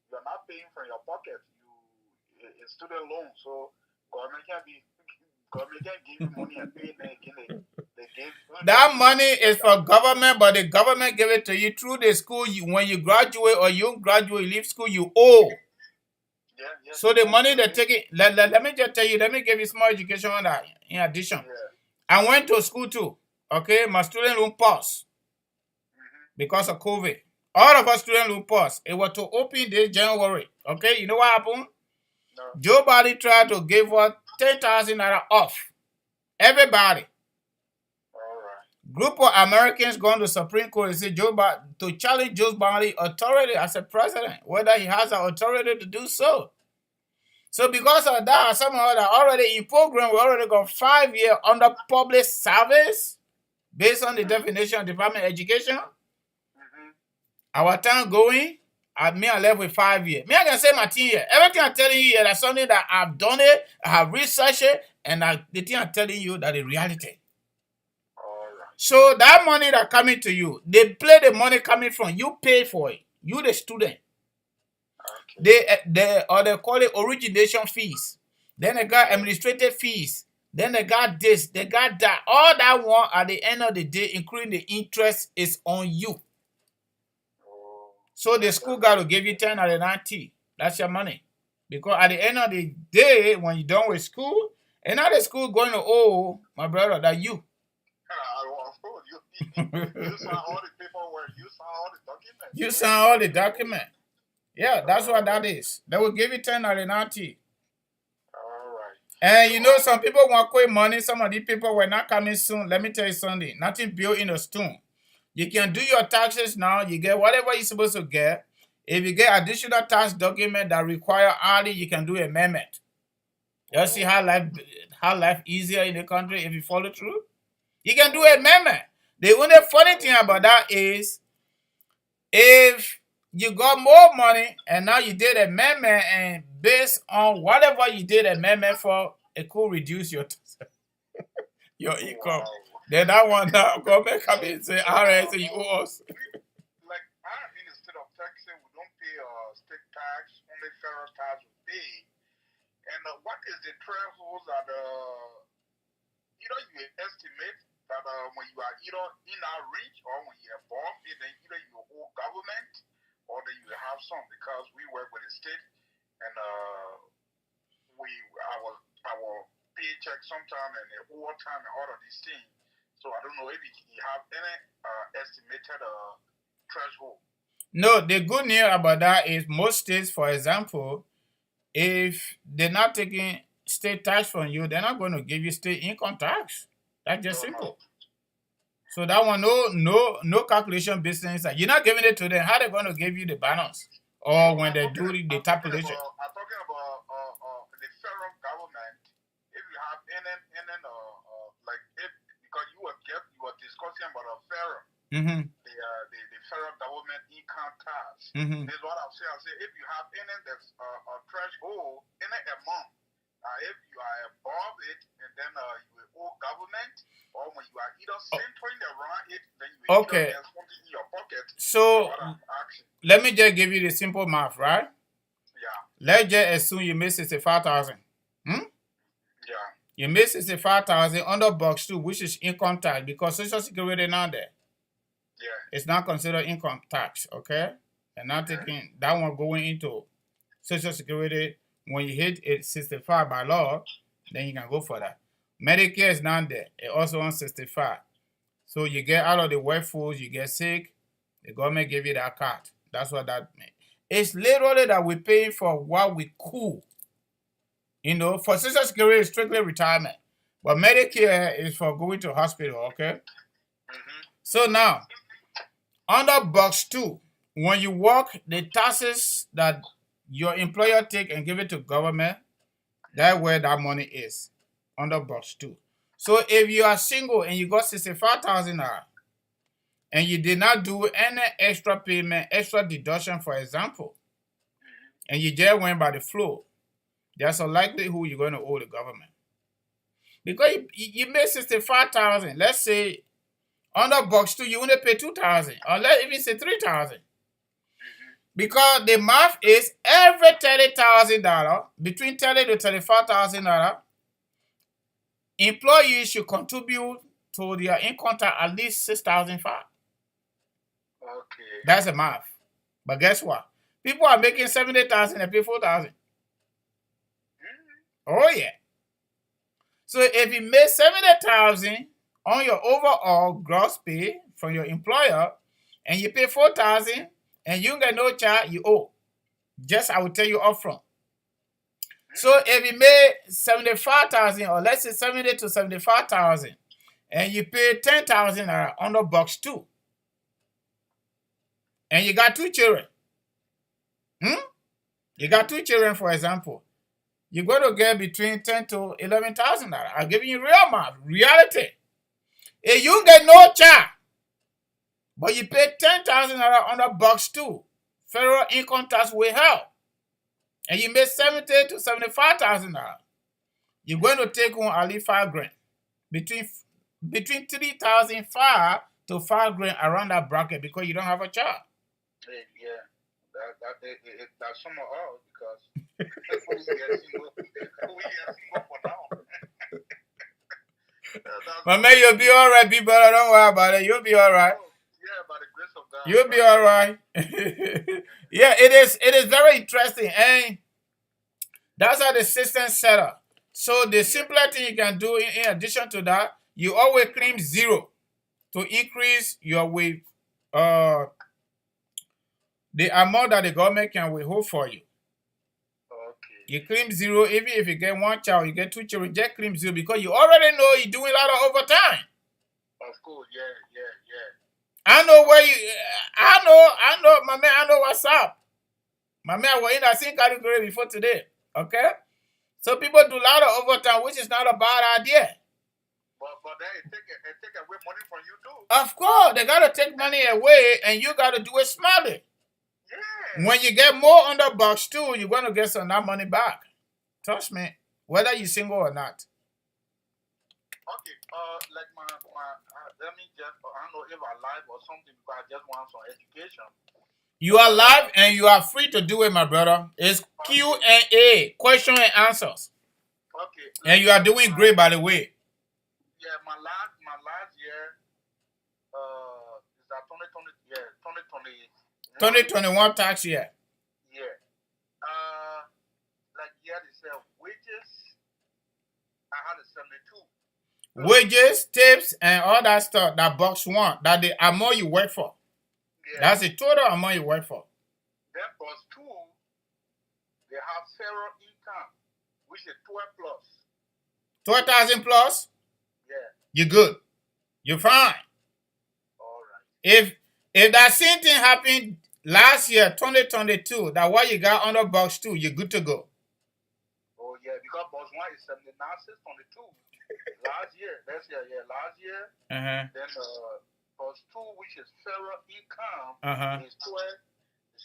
you're not paying from your pocket. It's student loan, so government can give you money and pay them again. They give that money is for government, but the government give it to you through the school. When you graduate or you graduate, you leave school, you owe. Yeah. So the money they take it. Let me just tell you. Let me give you small education on that. In addition, I went to school too. Okay, my student loan paused because of COVID. All of our student loan paused. It was to open this January. Okay, you know what happened? No. Joe Biden tried to give us 10,000 naira off. Everybody. All right. Group of Americans going to Supreme Court and say Joe Biden to challenge Joe Biden's authority as a president, whether he has the authority to do so. So because of that, some of us are already in program, we already got 5 years under public service, based on the definition of Department of Education. Our time going, I left with 5 years. I can say my 10 years. Everything I'm telling you here, that's something that I've done it, I have researched it, and the thing I'm telling you that is reality. So that money that coming to you, they play the money coming from you, pay for it. You the student. Okay. They call it origination fees. Then they got administrative fees. Then they got this, they got that. All that one at the end of the day, including the interest, is on you. So the school got to give you 1090. That's your money. Because at the end of the day, when you're done with school, and now the school going to owe, my brother, that you. You sign all the paperwork. You sign all the documents. You sign all the documents. Yeah, that's what that is. They will give you 1090. All right. And you know, some people want quick money. Some of these people were not coming soon. Let me tell you something. Nothing built in a stone. You can do your taxes now. You get whatever you're supposed to get. If you get additional tax document that require hourly, you can do amendment. You see how life easier in the country if you follow through? You can do amendment. The only funny thing about that is if you got more money and now you did amendment and based on whatever you did amendment for, it could reduce your income. Then that one now government come in and say, all right, so you owe us. Like I'm in the state of Texas, we don't pay state tax, only federal tax we pay. And what is the threshold that you estimate that when you are either in our reach or when you're above it, then either you owe government or then you have some, because we work with the state and our paycheck sometime and the overtime and all of these things. So I don't know if you have any estimated threshold. No, the good news about that is most states, for example, if they're not taking state tax from you, they're not going to give you state income tax. That's just simple. So that one, no calculation business. You're not giving it to them. How are they going to give you the balance? Or when they do the tabulation? I'm talking about the federal government. If you have any like because you were discussing about a federal, the federal government income tax. This is what I'm saying. I say if you have any that's a threshold, any amount. If you are above it, and then you will owe government, or when you are either centering around it, then you will either get something in your pocket. So let me just give you the simple math, right? Yeah. Let's just assume you made 65,000. Yeah. You made 65,000 under box 2, which is income tax, because Social Security not there. Yeah. It's not considered income tax, okay? And not taking that one going into Social Security. When you hit it 65 by law, then you can go for that. Medicare is not there. It also on 65. So you get out of the workforce, you get sick, the government give you that card. That's what that means. It's literally that we pay for what we could. You know, for Social Security, it's strictly retirement. But Medicare is for going to hospital, okay? So now, under box 2, when you work, the taxes that your employer take and give it to government, that's where that money is, under box 2. So if you are single and you got 65,000 naira, and you did not do any extra payment, extra deduction, for example, and you just went by the flow, there's a likelihood you're going to owe the government. Because you made 65,000. Let's say under box 2, you only pay 2,000, or let's even say 3,000. Because the math is every $30,000, between $30,000 to $35,000, employees should contribute to their income tax at least 6,500. Okay. That's the math. But guess what? People are making 70,000 and pay 4,000. Oh yeah. So if you make 70,000 on your overall gross pay from your employer, and you pay 4,000, and you get no charge, you owe. Just I will tell you upfront. So if you made 75,000, or let's say 70 to 75,000, and you pay 10,000 under box 2, and you got 2 children, you got 2 children, for example, you're going to get between 10 to 11,000. I'm giving you real math, reality. If you get no charge, but you pay 10,000 under box 2, federal income tax will help, and you make 70 to 75,000, you're going to take home at least $5,000, between 3,500 to $5,000 around that bracket, because you don't have a job. Yeah, that's some of all, because we are single for now. But man, you'll be all right, big brother. Don't worry about it. You'll be all right. Yeah, by the grace of God. You'll be all right. Yeah, it is very interesting, and that's how the system set up. So the simpler thing you can do in addition to that, you always claim 0 to increase your wage, the amount that the government can withhold for you. Okay. You claim 0, even if you get 1 child, you get 2 children, just claim 0, because you already know you're doing a lot of overtime. Of course, yeah. I know where you, I know, my man, I know what's up. My man, we're in that same category before today, okay? So people do a lot of overtime, which is not a bad idea. But then it take away money from you too. Of course, they got to take money away, and you got to do it smartly. Yeah. When you get more under box 2, you're going to get some of that money back. Trust me, whether you're single or not. Okay, like my let me just, I don't know if I live or something, because I just want some education. You are live and you are free to do it, my brother. It's Q&A, question and answers. Okay. And you are doing great, by the way. Yeah, my last year, is that 2020? Yeah, 2021 tax year. Yeah. Like yeah, they said wages. I had a 72. Wages, tips, and all that stuff, that box 1, that the amount you work for. Yeah. That's the total amount you work for. Then box 2, they have federal income, which is 12 plus. 12,000 plus? Yeah. You're good. You're fine. All right. If that same thing happened last year, 2022, that what you got under box 2, you're good to go. Oh yeah, because box 1 is 79,622. Last year, last year. Then box 2, which is federal income, is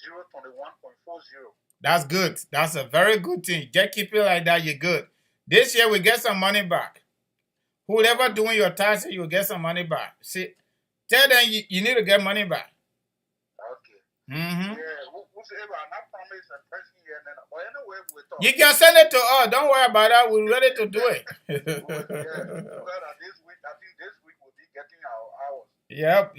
12,021.40. That's good. That's a very good thing. Just keep it like that. You're good. This year we get some money back. Whoever doing your taxes, you'll get some money back. See, tell them you need to get money back. Okay. Yeah. Whosoever not promise a person here, but anyway, we talk. You can send it to us. Don't worry about that. We're ready to do it. Yeah. Because this week, I think this week we'll be getting our hours. Yep.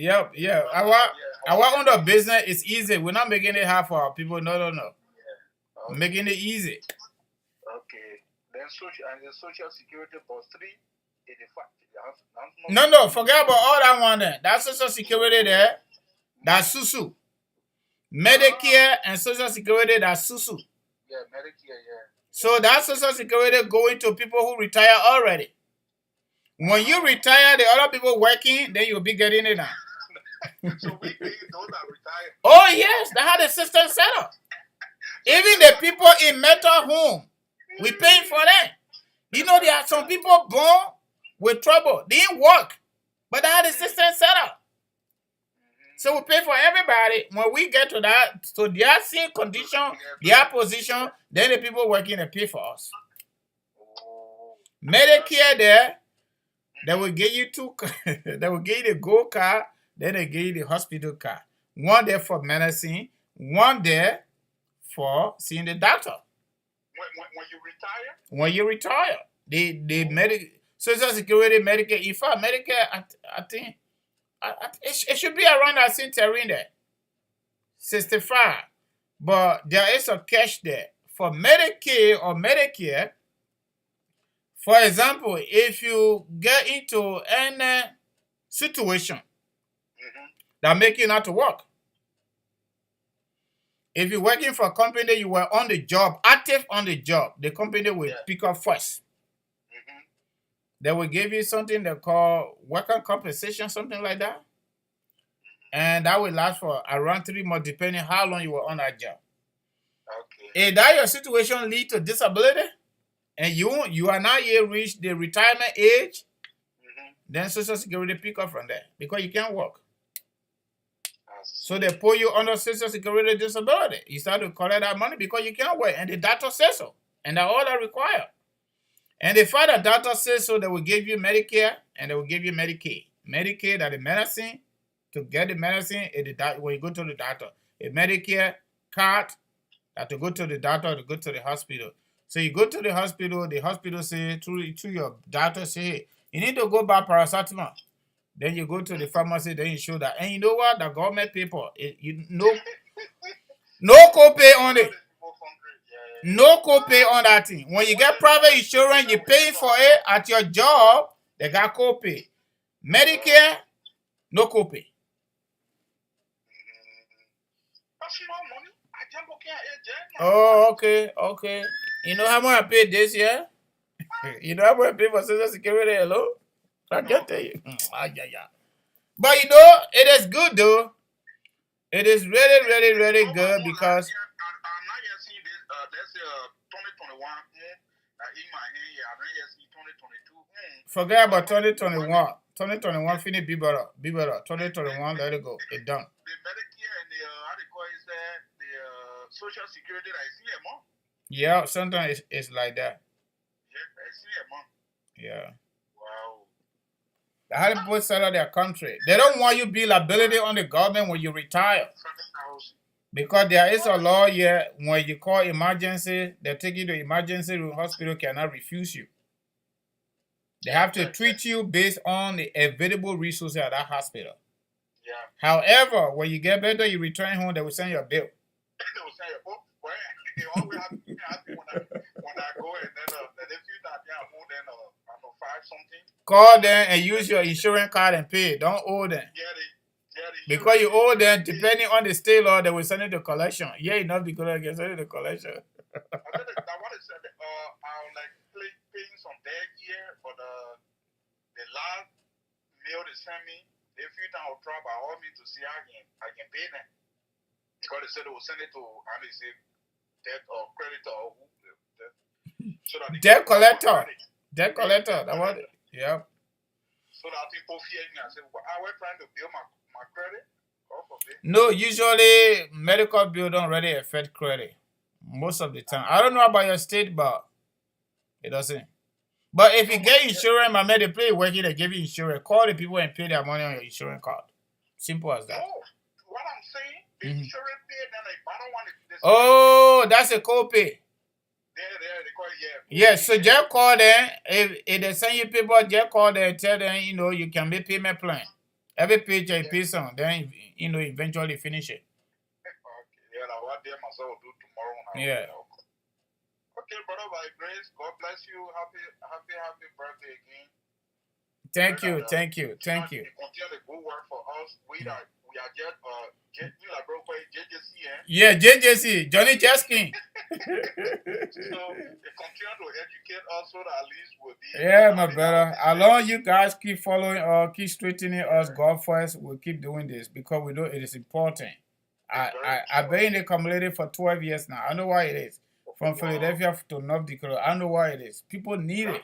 Our own the business is easy. We're not making it hard for our people. No. Yeah. Okay. Making it easy. Okay. Then social security box 3, 85. No. Forget about all that one there. That's social security there. That's Susu. Medicare and social security, that's Susu. Yeah, Medicare, yeah. So that social security going to people who retire already. When you retire, the other people working, then you'll be getting it now. So we pay those that retire. Oh yes, that's how the system set up. Even the people in mental home, we paying for them. You know, there are some people born with trouble. They didn't work, but that's how the system set up. So we pay for everybody. When we get to that, so their same condition, their position, then the people working they pay for us. Medicare there, they will give you two. They will give you the gold card, then they give you the hospital card. One there for medicine, one there for seeing the doctor. When you retire? When you retire, the Social Security, Medicare. In fact, Medicare, I think it should be around that same terrain there, 65. But there is a catch there for Medicaid or Medicare. For example, if you get into any situation that make you not to work, if you're working for a company, you were on the job, active on the job, the company will pick up first. They will give you something they call worker compensation, something like that. And that will last for around 3 months, depending how long you were on that job. Okay. If that your situation lead to disability, and you are now here reach the retirement age, then Social Security pick up from there because you can't work. So they put you under Social Security disability. You start to collect that money because you can't work, and the doctor says so, and that's all that required. And the father doctor says so, they will give you Medicare and they will give you Medicaid. Medicaid that the medicine, to get the medicine when you go to the doctor. A Medicare card that to go to the doctor, to go to the hospital. So you go to the hospital say to your doctor, say, hey, you need to go buy paracetamol. Then you go to the pharmacy, then you show that. And you know what? The government people, no copay on it. No copay on that thing. When you get private insurance, you pay for it at your job, they got copay. Medicare, no copay. Oh, okay. You know how much I paid this year? You know how much I paid for Social Security? Hello? I can't tell you. But you know, it is good though. It is really, really, really good because. I'm not yet seeing this. Let's say 2021. In my hand, I'm not yet seeing 2022. Forget about 2021. 2021 finish. Be better. 2021, let it go. It's done. The Medicare and the how they call it, the Social Security that I see a month. Yeah, sometimes it's like that. Yeah, I see a month. Yeah. Wow. The how people sell out their country. They don't want you to be liability on the government when you retire. Because there is a law here, when you call emergency, they take you to emergency room, hospital cannot refuse you. They have to treat you based on the available resources at that hospital. Yeah. However, when you get better, you return home, they will send you a bill. They will send you a bill. Well, they always have to be happy when I go and then they feel that they are more than I know 5 something. Call them and use your insurance card and pay. Don't owe them. Because you owe them, depending on the state law, they will send it to collection. Yeah, enough because I can send it to collection. I want to say that I'll like paying some debt here for the last mail they sent me. They feel that I'll try by all means to see how I can pay them. Because they said they will send it to how they say debt or creditor or who. So that debt collector. Debt collector. That was it. Yeah. So that people fear me and say, well, I was trying to build my credit. No, usually medical bill don't really affect credit. Most of the time. I don't know about your state, but it doesn't. But if you get insurance, my man, they play working, they give you insurance. Call the people and pay their money on your insurance card. Simple as that. Oh, what I'm saying, the insurance pay, then if I don't want it. Oh, that's a copay. They call it, Yes, so just call them. If they send you people, just call them and tell them, you can make payment plan. Every page you pay some, then, eventually finish it. Okay, yeah, I want them myself do tomorrow. Yeah. Okay, brother, by grace, God bless you. Happy birthday again. Thank you. Continue the good work for us. We are just JJC, Yeah, JJC, Johnny Jaskin. So they continue to educate us so that at least we'll be. Yeah, my brother. As long as you guys keep following us, keep straightening us, God first, we'll keep doing this because we know it is important. I've been in the community for 12 years now. I know why it is. From Philadelphia to North Dakota, I know why it is. People need it.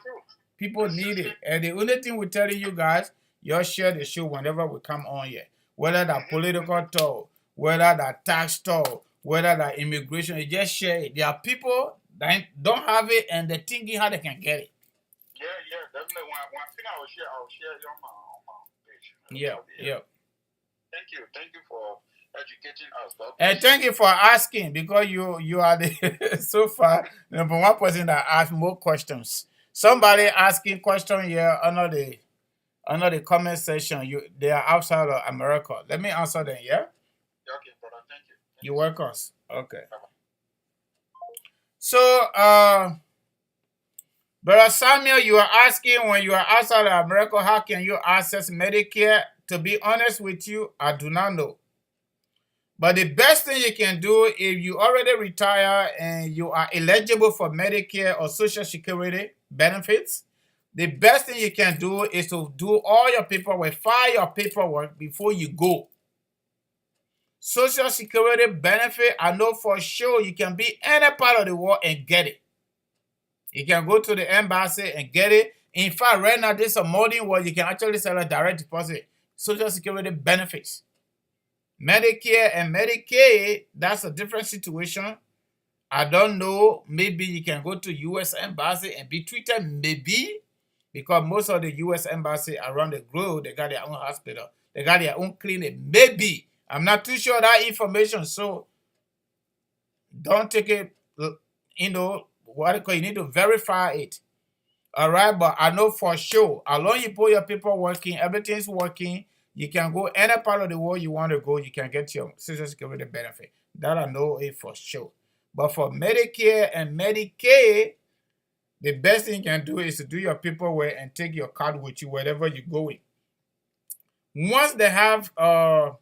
People need it. And the only thing we're telling you guys, y'all share the show whenever we come on here. whether that political talk, whether that tax talk, whether that immigration, you just share it. There are people that don't have it and they're thinking how they can get it. Yeah, definitely. When I finish, I will share it on my page. Yeah. Thank you for educating us. And thank you for asking, because you are the so far number one person that asked more questions. Somebody asking question here under the comment section. They are outside of America. Let me answer them. Yeah. Okay, brother. Thank you. You're welcome. Okay. Bye-bye. So, Brother Samuel, you are asking, when you are outside of America, how can you access Medicare? To be honest with you, I do not know. But the best thing you can do, if you already retire and you are eligible for Medicare or Social Security benefits, the best thing you can do is to do all your paperwork, file your paperwork before you go. Social Security benefit, I know for sure you can be any part of the world and get it. You can go to the embassy and get it. In fact, right now, there's a modern world, you can actually sell a direct deposit. Social Security benefits. Medicare and Medicaid, that's a different situation. I don't know. Maybe you can go to U.S. Embassy and be treated, maybe, because most of the U.S. Embassy around the globe, they got their own hospital. They got their own clinic. Maybe. I'm not too sure of that information, so don't take it, you need to verify it. All right, but I know for sure, as long as you put your paper working, everything's working, you can go any part of the world you want to go, you can get your Social Security benefit. That I know it for sure. But for Medicare and Medicaid, the best thing you can do is to do your paperwork and take your card with you wherever you're going. Once they have a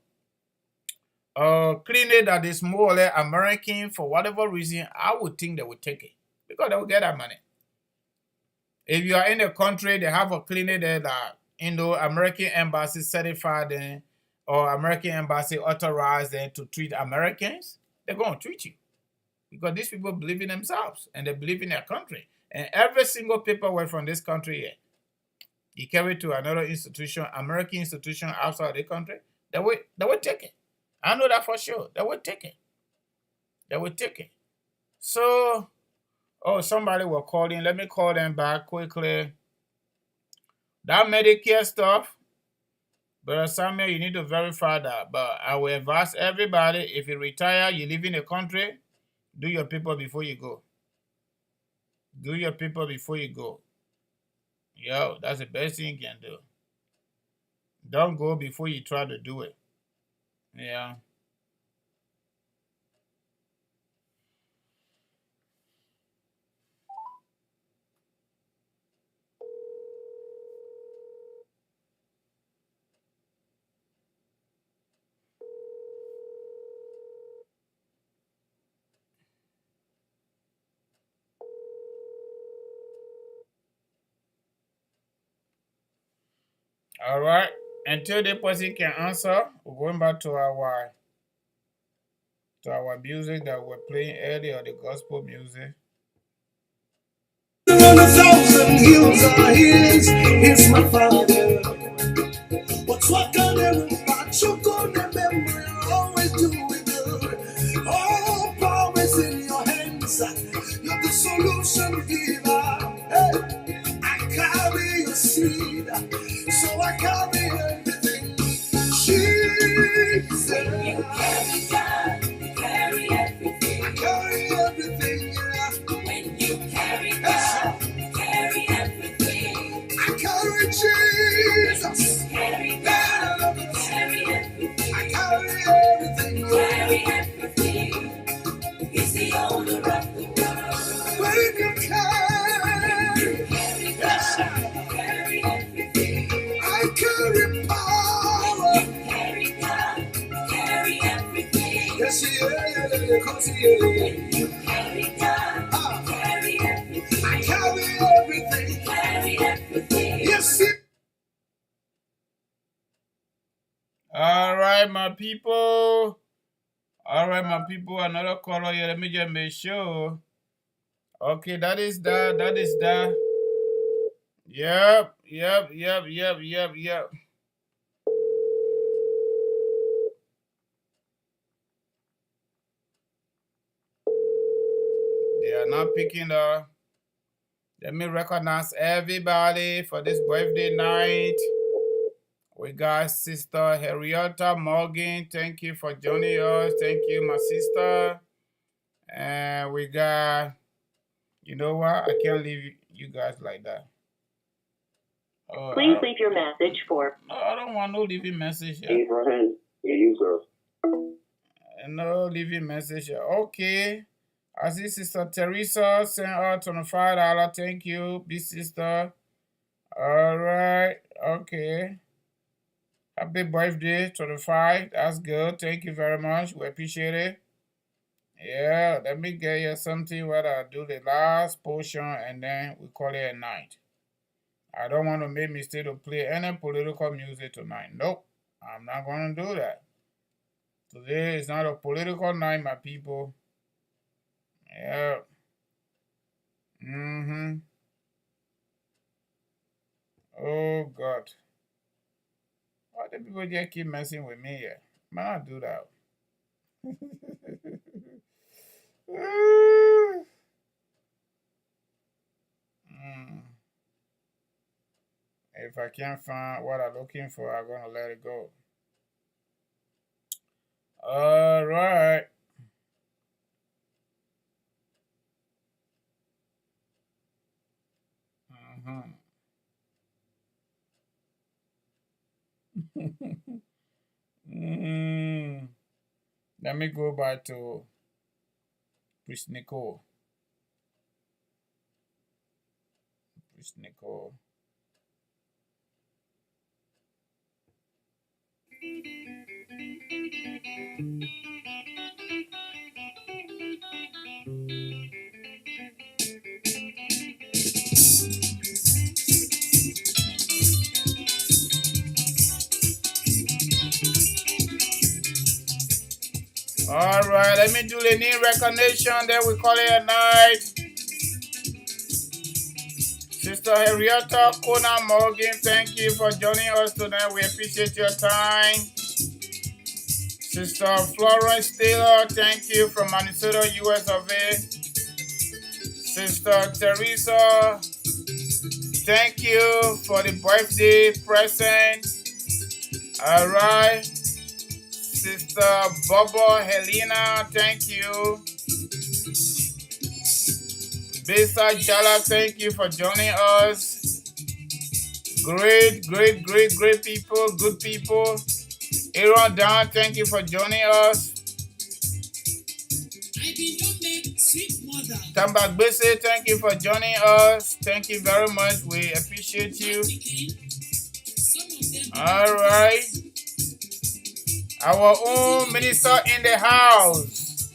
clinic that is more or less American, for whatever reason, I would think they would take it because they will get that money. If you are in a country, they have a clinic there that, American embassy certified them or American embassy authorized them to treat Americans, they're going to treat you. Because these people believe in themselves and they believe in their country. And every single paperwork from this country here, you carry to another institution, American institution outside the country, they will take it. I know that for sure. They will take it. They will take it. So, somebody will call in. Let me call them back quickly. That Medicare stuff, Brother Samuel, you need to verify that. But I will advise everybody, if you retire, you live in a country, do your paper before you go. Do your paper before you go. Yo, that's the best thing you can do. Don't go before you try to do it. Yeah. All right. Until the person can answer, we're going back to our music that we're playing earlier, the gospel music. On a thousand hills are his, he's my father. What's what can but you gonna remember, always doing good. All promise in your hands, you're the solution giver. Hey, I carry your seed, so I carry everything. Jesus, you carry God, you carry everything. I carry everything, yeah. When you carry God, you carry everything. I carry Jesus. You carry God, you carry everything. I carry everything, yeah. Carry everything. He's the owner of the world. When you carry God, you carry everything. I carry power. You carry God, you carry everything. Yes, yeah, cause when you carry God, you carry everything. I carry everything. Carry everything. Yes, yeah. All right, my people. All right, my people. Another caller here. Let me just make sure. Okay, that is that. That is that. Yep. They are not picking up. Let me recognize everybody for this birthday night. We got Sister Henrietta Morgan. Thank you for joining us. Thank you, my sister. And we got, you know what? I can't leave you guys like that. Please leave your message for. No, I don't want no leaving message here. Abraham, user. No leaving message here. Okay. I see Sister Teresa sent her $25. Thank you, big sister. All right. Okay. Happy birthday, 25. That's good. Thank you very much. We appreciate it. Yeah, let me get you something where I do the last portion and then we call it a night. I don't want to make mistake to play any political music tonight. Nope. I'm not going to do that. Today is not a political night, my people. Yeah. Oh, God. Why do people just keep messing with me here? I might not do that. If I can't find what I'm looking for, I'm going to let it go. All right. Let me go back to Priest Nicole. Priest Nicole. All right, let me do the name recognition, then we call it a night. Sister Henrietta Kona Morgan, thank you for joining us tonight. We appreciate your time. Sister Florence Taylor, thank you from Minnesota, US of A. Sister Teresa, thank you for the birthday present. All right. Sister Bobo Helena, thank you. Bisa Jala, thank you for joining us. Great people, good people. Aaron Down, thank you for joining us. Tambak Bese, thank you for joining us. Thank you very much. We appreciate you. All right. Our own minister in the house.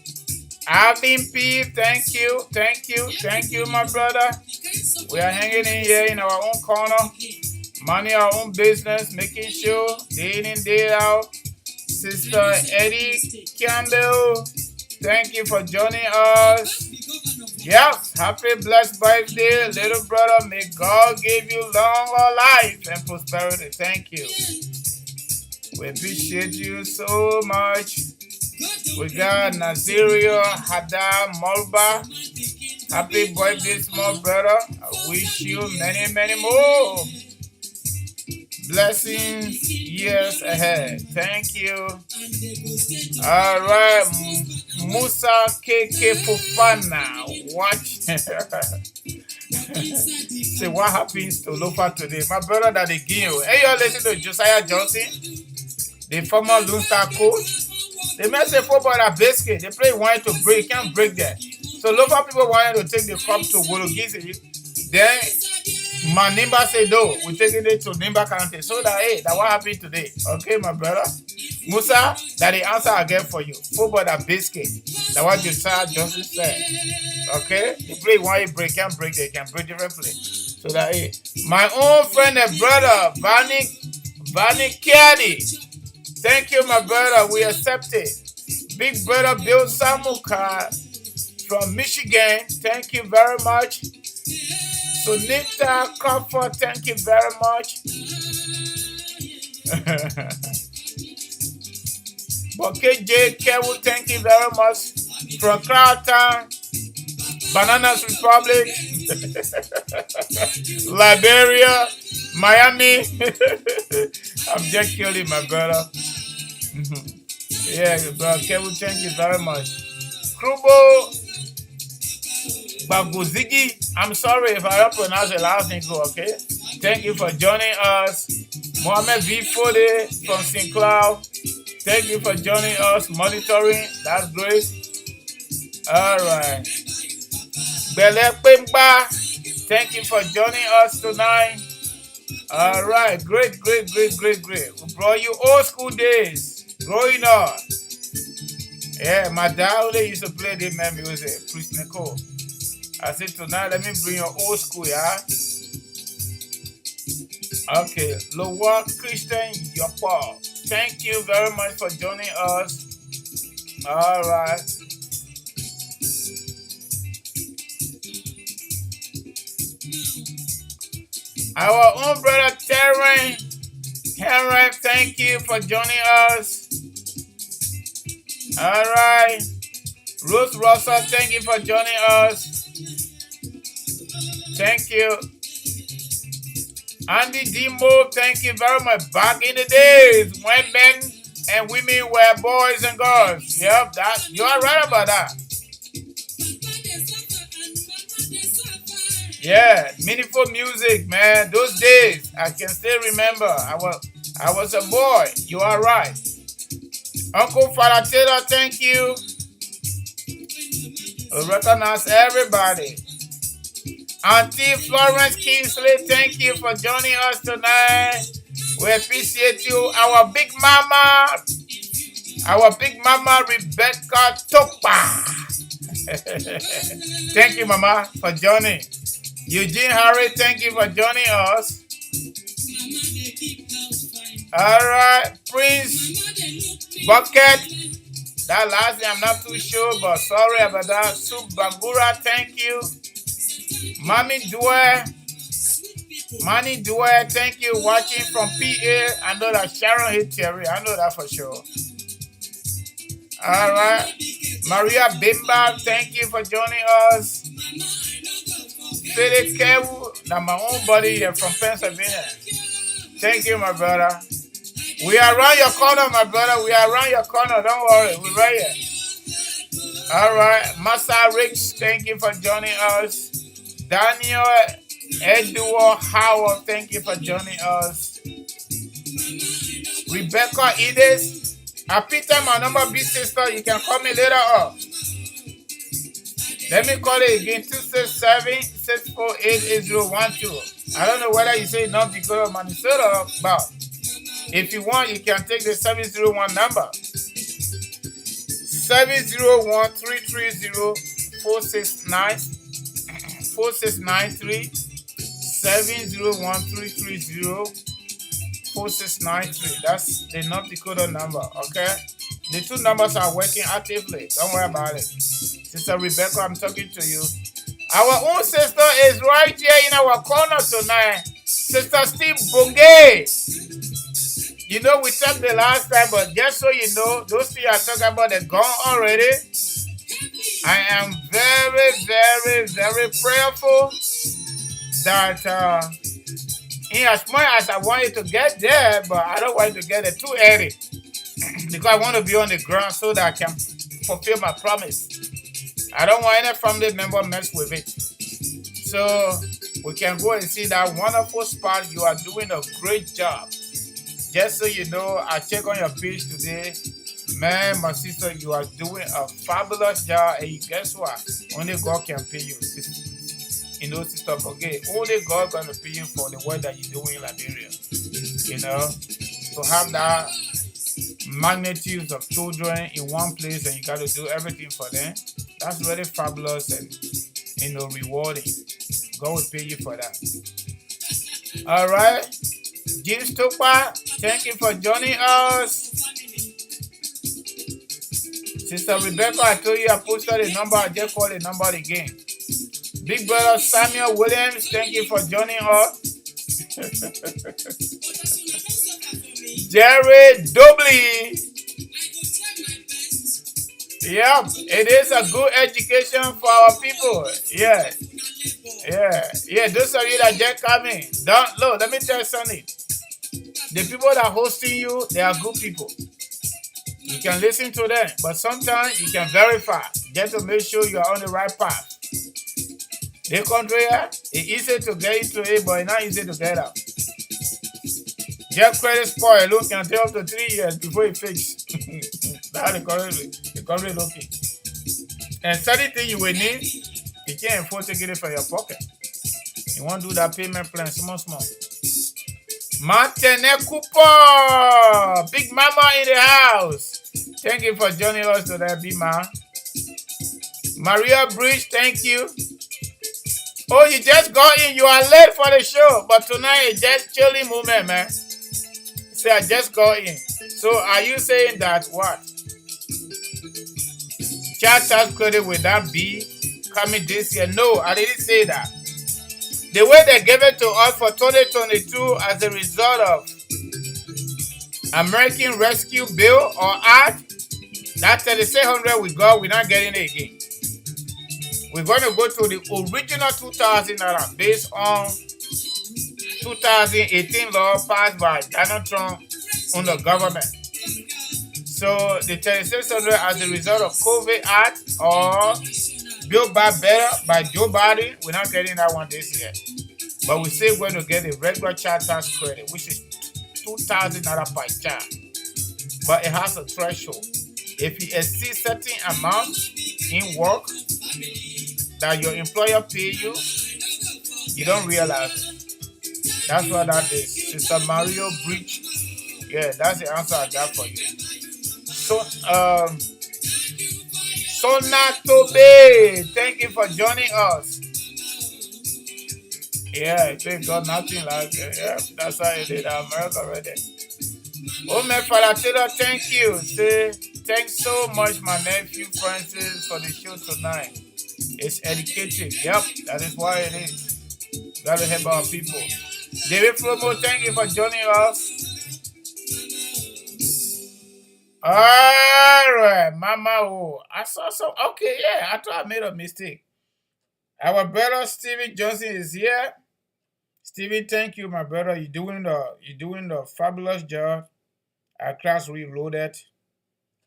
Alvin P, thank you, my brother. We are hanging in here in our own corner, minding our own business, making sure day in and day out. Sister Eddie Campbell, thank you for joining us. Yes, happy blessed birthday, little brother. May God give you long life and prosperity. Thank you. We appreciate you so much. We got Nazirio Hada Molba. Happy birthday, small brother. I wish you many, many more blessings years ahead. Thank you. All right. Musa KK Fufana. Watch. Say what happens to Lofa today. My brother that again. Hey, you listen to Josiah Johnson, the former Lone Star coach. They may say football at basket. They play wanted to break, can't break that. So local people wanted to take the cup to Wologizi. Then Manimba said no, we're taking it to Nimba County. So that hey, that what happened today. Okay, my brother. Musa, that the answer I get for you. Football at basket. That's what Josiah Johnson said. Okay? They play one break, can't break, they can break different play. So that hey. My own friend and brother, Vanny Kelly. Thank you, my brother. We accept it. Big brother Bill Samuka from Michigan. Thank you very much. Sunita Comfort. Thank you very much. Boke J. Kewu. Thank you very much. From Crowdtown. Bananas Republic, Liberia, Miami. I'm just kidding, my brother. Yeah, brother Kevin, thank you very much. Krubo Baguzigi, I'm sorry if I don't pronounce the last name good, okay? Thank you for joining us. Mohammed V. Fode from St. Cloud. Thank you for joining us, monitoring. That's great. All right. Bele Pemba, thank you for joining us tonight. All right. Great. We brought you old school days. Growing up. Yeah, my dad used to play this man music. Priest Nicole. I said tonight, let me bring your old school, yeah? Okay. Lowa Christian Yopo. Thank you very much for joining us. All right. Our own brother Terran, thank you for joining us. All right. Ruth Russell, thank you for joining us. Thank you. Andy Dimo, thank you very much. Back in the days when men and women were boys and girls. Yep, you are right about that. Yeah, meaningful music, man. Those days, I can still remember. I was a boy. You are right. Uncle Father Taylor, thank you. We recognize everybody. Auntie Florence Kingsley, thank you for joining us tonight. We appreciate you. Our big mama Rebecca Topa. Thank you, Mama, for joining. Eugene Harry, thank you for joining us. All right, Prince Bucket. That last name I'm not too sure, but sorry about that. Sub Bangura, thank you. Manny Dwyer, thank you. Watching from PA. I know that Sharon hit Terry. I know that for sure. All right. Maria Bimba, thank you for joining us. Philip Kewu, now my own buddy here from Pennsylvania. Thank you, my brother. We are around your corner, my brother. We are around your corner. Don't worry. We're right here. All right. Masa Rich, thank you for joining us. Daniel Edward Howard, thank you for joining us. Rebecca Edis, I picked up my number, big sister. You can call me later on. Let me call it again, 267-648-8012. I don't know whether you say North Dakota or Minnesota, but if you want, you can take the 701 number. 701-330-4693. 701-330-4693. That's the North Dakota number, okay? The two numbers are working actively. Don't worry about it. Sister Rebecca, I'm talking to you. Our own sister is right here in our corner tonight. Sister Steve Bungay. You know, we talked the last time, but just so you know, those two are talking about the gone already. I am very, very, very prayerful that in as much as I want you to get there, but I don't want you to get there too early. Because I want to be on the ground so that I can fulfill my promise. I don't want any family member mess with it. So we can go and see that wonderful spot. You are doing a great job. Just so you know, I check on your page today. Man, my sister, you are doing a fabulous job. And guess what? Only God can pay you, sister. You know, Sister Bogey, only God gonna pay you for the work that you're doing in Liberia. You know, to have that magnitude of children in one place and you got to do everything for them. That's very fabulous and, you know, rewarding. God will pay you for that. All right. James Topa, thank you for joining us. Sister Rebecca, I told you I posted the number. I just called the number again. Big brother Samuel Williams, thank you for joining us. Jerry Dobley. Yep, it is a good education for our people. Yeah, yeah. Those of you that just come in, don't look. Let me tell you something. The people that hosting you, they are good people. You can listen to them, but sometimes you can verify just to make sure you are on the right path. The country here, it's easy to get into it, but it's not easy to get out. Just credit spoil alone can take up to 3 years before it fix. That's the country looking. And certain thing you will need, you can't afford to get it from your pocket. You want to do that payment plan small. Martin Cooper, Big Mama in the house. Thank you for joining us today, Big Ma. Maria Bridge, thank you. Oh, you just got in. You are late for the show, but tonight is just chilling moment, man. Say I just got in. So are you saying that what? Child tax credit will that be coming this year? No, I didn't say that. The way they gave it to us for 2022 as a result of American Rescue Bill or Act, that 3600 we got, we're not getting it again. We're going to go to the original 2000 based on 2018 law passed by Donald Trump on the government. So the 3600 as a result of COVID Act or Build Back Better by Joe Biden, we're not getting that one this year. But we're still going to get a regular child tax credit, which is $2,000 per child. But it has a threshold. If you exceed certain amount in work that your employer pay you, you don't realize it. That's what that is. Sister Mario Bridge. Yeah, that's the answer I got for you. So, Sona Tobe, thank you for joining us. Yeah, thank God, nothing like it. Yeah, that's how it is in America already. Oh, my Father Taylor, thank you. Say, thanks so much, my nephew Francis, for the show tonight. It's educative. Yep, that is why it is. Gotta help our people. David Flomo, thank you for joining us. All right, Mama. Oh, I saw some. Okay, yeah, I thought I made a mistake. Our brother Steven Johnson is here. Steven, thank you, my brother. You're doing the fabulous job. Our class reloaded.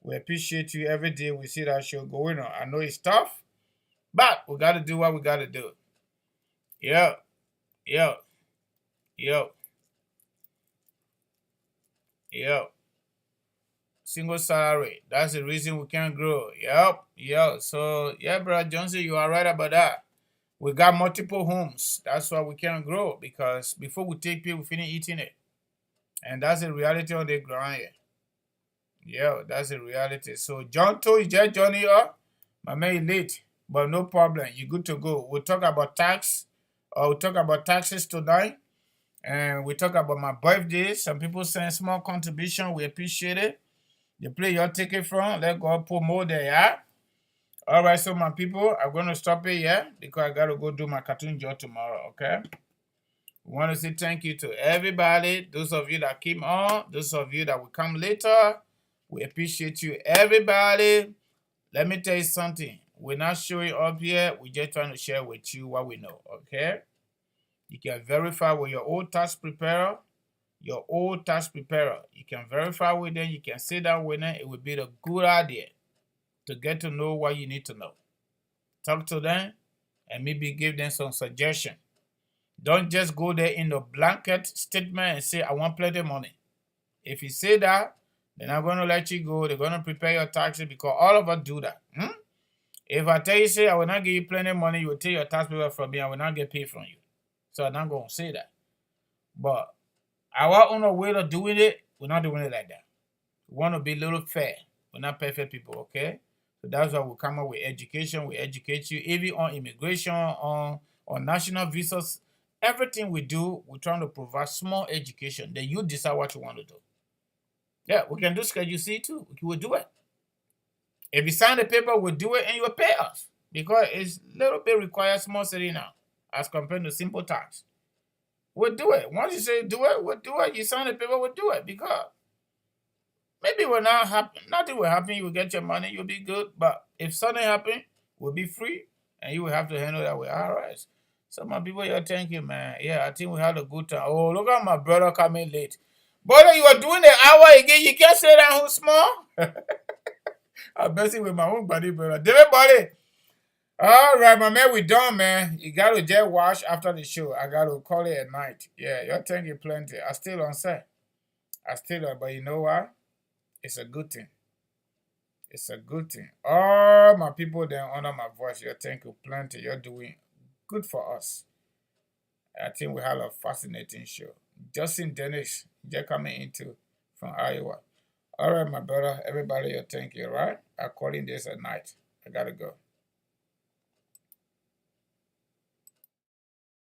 We appreciate you every day. We see that show going on. I know it's tough, but we got to do what we got to do. Yep. Single salary. That's the reason we can't grow. Yep. So, yeah, brother Johnson, you are right about that. We got multiple homes. That's why we can't grow, because before we take pay, we finish eating it. And that's the reality on the ground here. Yeah, that's the reality. So, John told you just joining up. My man, you late, but no problem. You're good to go. We'll talk about tax. We'll talk about taxes tonight. And we talk about my birthday. Some people send small contribution. We appreciate it. You play your ticket from. Let God put more there, yeah? All right, so my people, I'm going to stop it here because I got to go do my cartoon job tomorrow, okay? We want to say thank you to everybody. Those of you that came on, those of you that will come later, we appreciate you, everybody. Let me tell you something. We're not showing up here. We're just trying to share with you what we know, okay? You can verify with your old tax preparer. You can verify with them. You can sit down with them. It would be a good idea to get to know what you need to know. Talk to them and maybe give them some suggestion. Don't just go there in the blanket statement and say, I want plenty of money. If you say that, they're not going to let you go. They're going to prepare your taxes because all of us do that. If I tell you, say, I will not give you plenty of money, you will take your tax paper from me, I will not get paid from you. So I'm not going to say that. But our own way of doing it, we're not doing it like that. We want to be a little fair. We're not perfect people, okay? So that's why we come up with education. We educate you, even on immigration, on national visas. Everything we do, we're trying to provide small education. Then you decide what you want to do. Yeah, we can do Schedule C too. We will do it. If you sign the paper, we'll do it and you'll pay us. Because it's a little bit requires small city now as compared to simple tax. We'll do it. Once you say do it, we'll do it. You sign the paper, we'll do it. Because Maybe will not happen. Nothing will happen. You will get your money. You'll be good. But if something happen, we'll be free, and you will have to handle that with IRS. So my people, yeah, thank you, man. Yeah, I think we had a good time. Oh, look at my brother coming late. Brother, you are doing the hour again. You can't say that who's small. I'm messing with my own body, brother. David Body. All right, my man, we done, man. You got to just wash after the show. I got to call it at night. Yeah, you're thanking plenty. I still on set. I still on, but you know what? It's a good thing. It's a good thing. All my people that honor my voice, you're thanking plenty. You're doing good for us. I think we had a fascinating show. Justin Dennis, just coming into from Iowa. All right, my brother. Everybody, you thank you, right? I'm calling this at night. I gotta go.